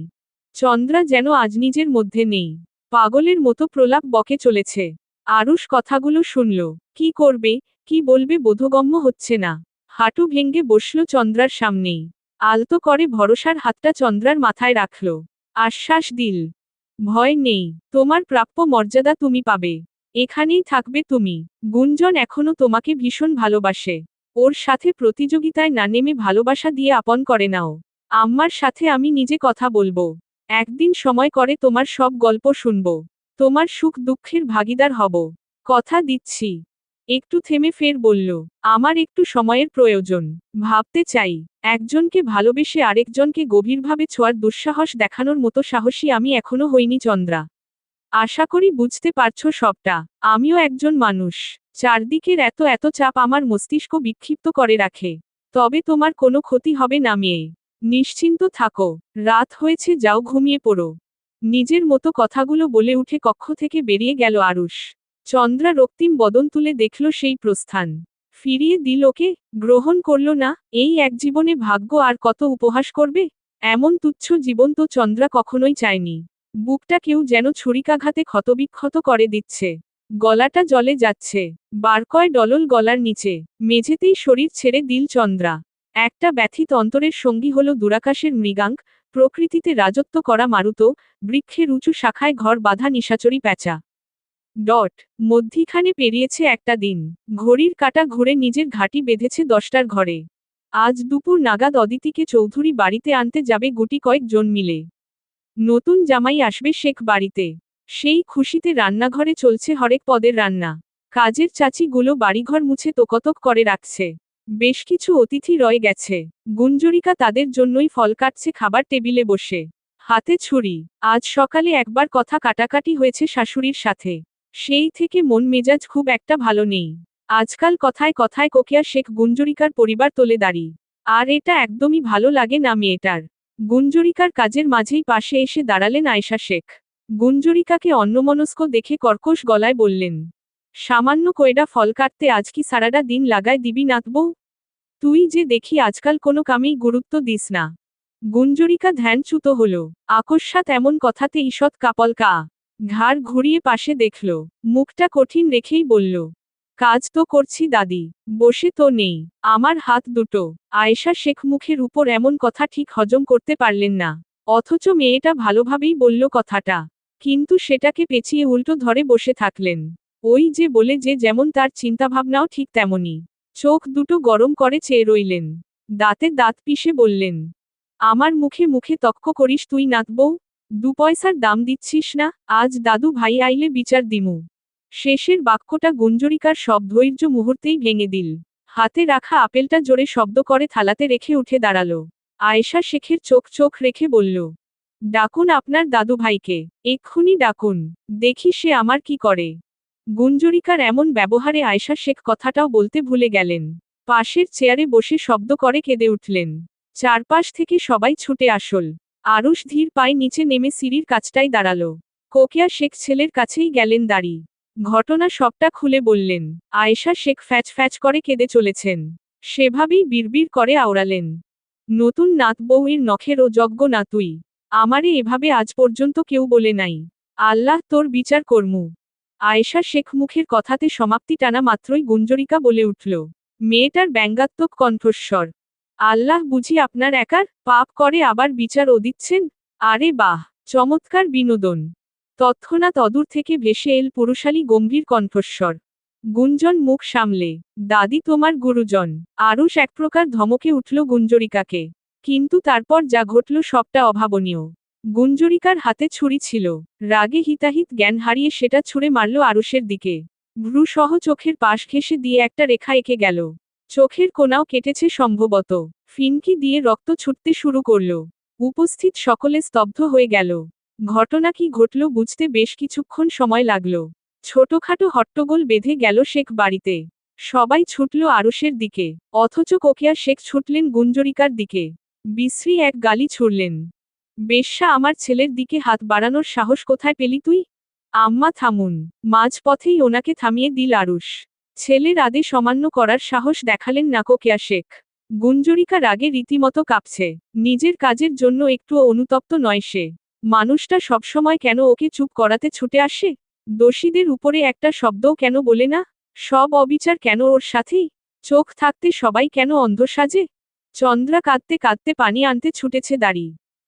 চন্দ্রা যেন আজ নিজের মধ্যে নেই। পাগলের মতো প্রলাপ বকে চলেছে। আরুষ কথাগুলো শুনল। কি করবে, কি বলবে বোধগম্য হচ্ছে না। হাঁটু ভেঙ্গে বসল চন্দ্রার সামনেই। আলতো করে ভরসার হাতটা চন্দ্রার মাথায় রাখল। আশ্বাস দিল, ভয় নেই। তোমার প্রাপ্য মর্যাদা তুমি পাবে। এখানেই থাকবে তুমি। গুঞ্জন এখনো তোমাকে ভীষণ ভালোবাসে। ওর সাথে প্রতিযোগিতায় না নেমে ভালোবাসা দিয়ে আপন করে নাও। আম্মার সাথে আমি নিজে কথা বলবো। একদিন সময় করে তোমার সব গল্প শুনব। তোমার সুখ দুঃখের ভাগিদার হব। কথা দিচ্ছি। একটু থেমে ফের বলল, আমার একটু সময়ের প্রয়োজন। ভাবতে চাই। একজনকে ভালোবেসে আরেকজনকে গভীরভাবে ছোঁয়ার দুঃসাহস দেখানোর মতো সাহসী আমি এখনো হইনি চন্দ্রা। আশা করি বুঝতে পারছো সবটা। আমিও একজন মানুষ। চারদিকের এত এত চাপ আমার মস্তিষ্ক বিক্ষিপ্ত করে রাখে। তবে তোমার কোনো ক্ষতি হবে না মেয়ে। নিশ্চিন্ত থাকো। রাত হয়েছে, যাও ঘুমিয়ে পড়ো। নিজের মতো কথাগুলো বলে উঠে কক্ষ থেকে বেরিয়ে গেল আরুষ। চন্দ্রা রক্তিম বদন তুলে দেখল সেই প্রস্থান। ফিরিয়ে দিল ওকে, গ্রহণ করল না। এই এক জীবনে ভাগ্য আর কত উপহাস করবে? এমন তুচ্ছ জীবন তো চন্দ্রা কখনোই চায়নি। বুকটা কেউ যেন ছুরিকাঘাতে ক্ষতবিক্ষত করে দিচ্ছে। গলাটা জলে যাচ্ছে। বারকয় ডলল গলার নিচে। মেঝেতেই শরীর ছেড়ে দিল চন্দ্রা। একটা ব্যথিত অন্তরের সঙ্গী হল দুরাকাশের মৃগাঙ্ক, প্রকৃতিতে রাজত্ব করা মারুত, বৃক্ষের উঁচু শাখায় ঘর বাঁধা নিশাচরি প্যাঁচা। মধ্যিখানে পেরিয়েছে একটা দিন। ঘড়ির কাঁটা ঘুরে নিজের ঘাঁটি বেঁধেছে 10টার ঘরে। আজ দুপুর নাগাদ অদিতিকে চৌধুরী বাড়িতে আনতে যাবে গুটি কয়েকজন মিলে। নতুন জামাই আসবে শেখ বাড়িতে। সেই খুশিতে রান্নাঘরে চলছে হরেক পদের রান্না। কাজের চাচিগুলো বাড়িঘর মুছে তোকতক করে রাখছে। বেশ কিছু অতিথি রয়ে গেছে। গুঞ্জরিকা তাদের জন্যই ফল কাটছে খাবার টেবিলে বসে। হাতে ছুরি। আজ সকালে একবার কথা কাটাকাটি হয়েছে শাশুড়ির সাথে। সেই থেকে মন মেজাজ খুব একটা ভালো নেই। আজকাল কথায় কথায় কোকিয়া শেখ গুঞ্জরিকার পরিবার তোলে দাঁড়ি। আর এটা একদমই ভালো লাগে না মেয়েটার। গুঞ্জরিকার কাজের মাঝেই পাশে এসে দাঁড়ালেন আয়েশা শেখ। গুঞ্জরিকাকে অন্যমনস্ক দেখে কর্কশ গলায় বললেন, সামান্য কয়ডা ফল কাটতে আজ কি সারাটা দিন লাগায় দিবি নাতবউ? তুই যে দেখি আজকাল কোনো কামেই গুরুত্ব দিস না। গুঞ্জরিকা ধ্যানচ্যুত হল। আকস্মাৎ এমন কথাতে ঈষৎ কাপল কা। ঘাড় ঘুরিয়ে পাশে দেখল। মুখটা কঠিন রেখেই বলল, কাজ তো করছি দাদি, বসে তো নেই। আমার হাত দুটো। আয়েশা শেখ মুখের উপর এমন কথা ঠিক হজম করতে পারলেন না। অথচ মেয়েটা ভালোভাবেই বলল কথাটা। কিন্তু সেটাকে পেঁচিয়ে উল্টো ধরে বসে থাকলেন। ওই যে বলে যে যেমন তার চিন্তাভাবনাও ঠিক তেমনই। চোখ দুটো গরম করে চেয়ে রইলেন। দাঁতে দাঁত পিষে বললেন, আমার মুখে মুখে তক্ক করিস তুই নাতবউ? 2 পয়সার দাম দিচ্ছিস না? আজ দাদু ভাই আইলে বিচার দিমু। শেষের বাক্যটা গুঞ্জরিকার সব ধৈর্য মুহূর্তেই ভেঙে দিল। হাতে রাখা আপেলটা জোরে শব্দ করে থালাতে রেখে উঠে দাঁড়ালো। আয়েশা শেখের চোখ চোখ রেখে বলল, ডাকুন আপনার দাদু ভাইকে, এক্ষুনি ডাকুন, দেখি সে আমার কি করে। গুঞ্জরিকার এমন ব্যবহারে আয়েশা শেখ কথাটাও বলতে ভুলে গেলেন। পাশের চেয়ারে বসে শব্দ করে কেঁদে উঠলেন। চারপাশ থেকে সবাই ছুটে আসল। আরুষ ধীর পায়ে নিচে নেমে সিঁড়ির কাছটায় দাঁড়ালো। কোকিয়া শেখ ছেলের কাছেই গেলেন দাঁড়ি। ঘটনা সবটা খুলে বললেন। আয়েশা শেখ ফ্যাচ ফ্যাচ করে কেঁদে চলেছেন। সেভাবেই বিড়বিড় করে আওড়ালেন, নতুন নাত বউয়ের নখের ও যজ্ঞ না তুই। আমারে এভাবে আজ পর্যন্ত কেউ বলে নাই। আল্লাহ তোর বিচার করমু। আয়েশা শেখ মুখের কথাতে সমাপ্তি টানা মাত্রই গুঞ্জরিকা বলে উঠল, মেয়েটার ব্যঙ্গাত্মক কণ্ঠস্বর, আল্লাহ বুঝি আপনার একার পাপ করে আবার বিচারও দিচ্ছেন? আরে বাহ, চমৎকার বিনোদন। তৎক্ষণাৎ অদূর থেকে ভেসে এল পুরুষালী গম্ভীর কণ্ঠস্বর। গুঞ্জন মুখ সামলে, দাদি তোমার গুরুজন। আরুষ এক প্রকার ধমকে উঠল গুঞ্জরিকাকে। কিন্তু তারপর যা ঘটল সবটা অভাবনীয়। গুঞ্জরিকার হাতে ছুরি ছিল। রাগে হিতাহিত জ্ঞান হারিয়ে সেটা ছুঁড়ে মারল আরুষের দিকে। ভ্রুসহ চোখের পাশ ঘেঁষে দিয়ে একটা রেখা এঁকে গেল। চোখের কোনাও কেটেছে সম্ভবত। ফিনকি দিয়ে রক্ত ছুটতে শুরু করল। উপস্থিত সকলে স্তব্ধ হয়ে গেল। ঘটনা কি ঘটল বুঝতে বেশ কিছুক্ষণ সময় লাগল। ছোটখাটো হট্টগোল বেঁধে গেল শেখ বাড়িতে। সবাই ছুটল আরুষের দিকে, অথচ কোকিয়া শেখ ছুটলেন গুঞ্জরিকার দিকে। বিশ্রী এক গালি ছুড়লেন, বেশ্যা, আমার ছেলের দিকে হাত বাড়ানোর সাহস কোথায় পেলি তুই? আম্মা থামুন। মাঝপথেই ওনাকে থামিয়ে দিল আরুষ। ছেলের আদেশ অমান্য করার সাহস দেখালেন না কোকিয়া শেখ। গুঞ্জরিকা রাগে রীতিমতো কাঁপছে। নিজের কাজের জন্য একটুও অনুতপ্ত নয় সে। মানুষটা সবসময় কেন ওকে চুপ করাতে ছুটে আসে? দোষীদের উপরে একটা শব্দও কেন বলে না? সব অবিচার কেন ওর সাথেই? চোখ থাকতে সবাই কেন অন্ধ সাজে? চন্দ্রা কাঁদতে কাঁদতে পানি আনতে ছুটেছে দাঁড়ি।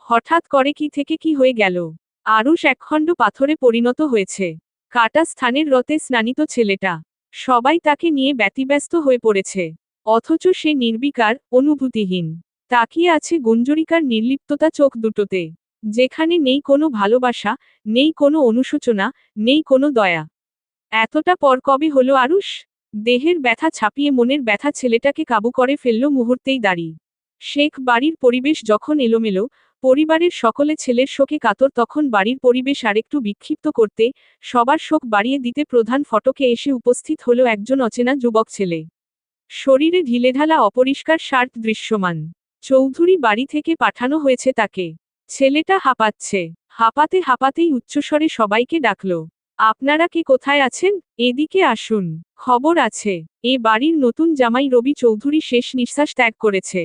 হঠাৎ করে কি থেকে কি হয়ে গেল? আরুষ একখণ্ড পাথরে পরিণত হয়েছে। কাটা স্থানের রতে স্নানিত ছেলেটা। সবাই তাকে নিয়ে ব্যতিব্যস্ত হয়ে পড়েছে। অথচ সে নির্বিকার, অনুভূতিহীন। তাকিয়ে আছে গুঞ্জরিকার নির্লিপ্ততা চোখ দুটোতে। যেখানে নেই কোনো ভালোবাসা, নেই কোনো অনুশোচনা, নেই কোনো দয়া। এতটা পর কবে হলো আরুষ? দেহের ব্যথা ছাপিয়ে মনের ব্যথা ছেলেটাকে কাবু করে ফেলল মুহূর্তেই দাঁড়ি। শেখ বাড়ির পরিবেশ যখন এলোমেলো, পরিবারের সকলে ছেলের শোকে কাতর, তখন বাড়ির পরিবেশ আরেকটু বিক্ষিপ্ত করতে, সবার শোক বাড়িয়ে দিতে প্রধান ফটকে এসে উপস্থিত হলো একজন অচেনা যুবক ছেলে। শরীরে ঢিলেঢালা অপরিষ্কার শার্ট দৃশ্যমান। চৌধুরী বাড়ি থেকে পাঠানো হয়েছে তাকে। ছেলেটা হাঁপাচ্ছে। হাঁপাতে হাঁপাতেই উচ্চস্বরে সবাইকে ডাকল, আপনারা কে কোথায় আছেন? এদিকে আসুন, খবর আছে। এ বাড়ির নতুন জামাই রবি চৌধুরী শেষ নিঃশ্বাস ত্যাগ করেছে।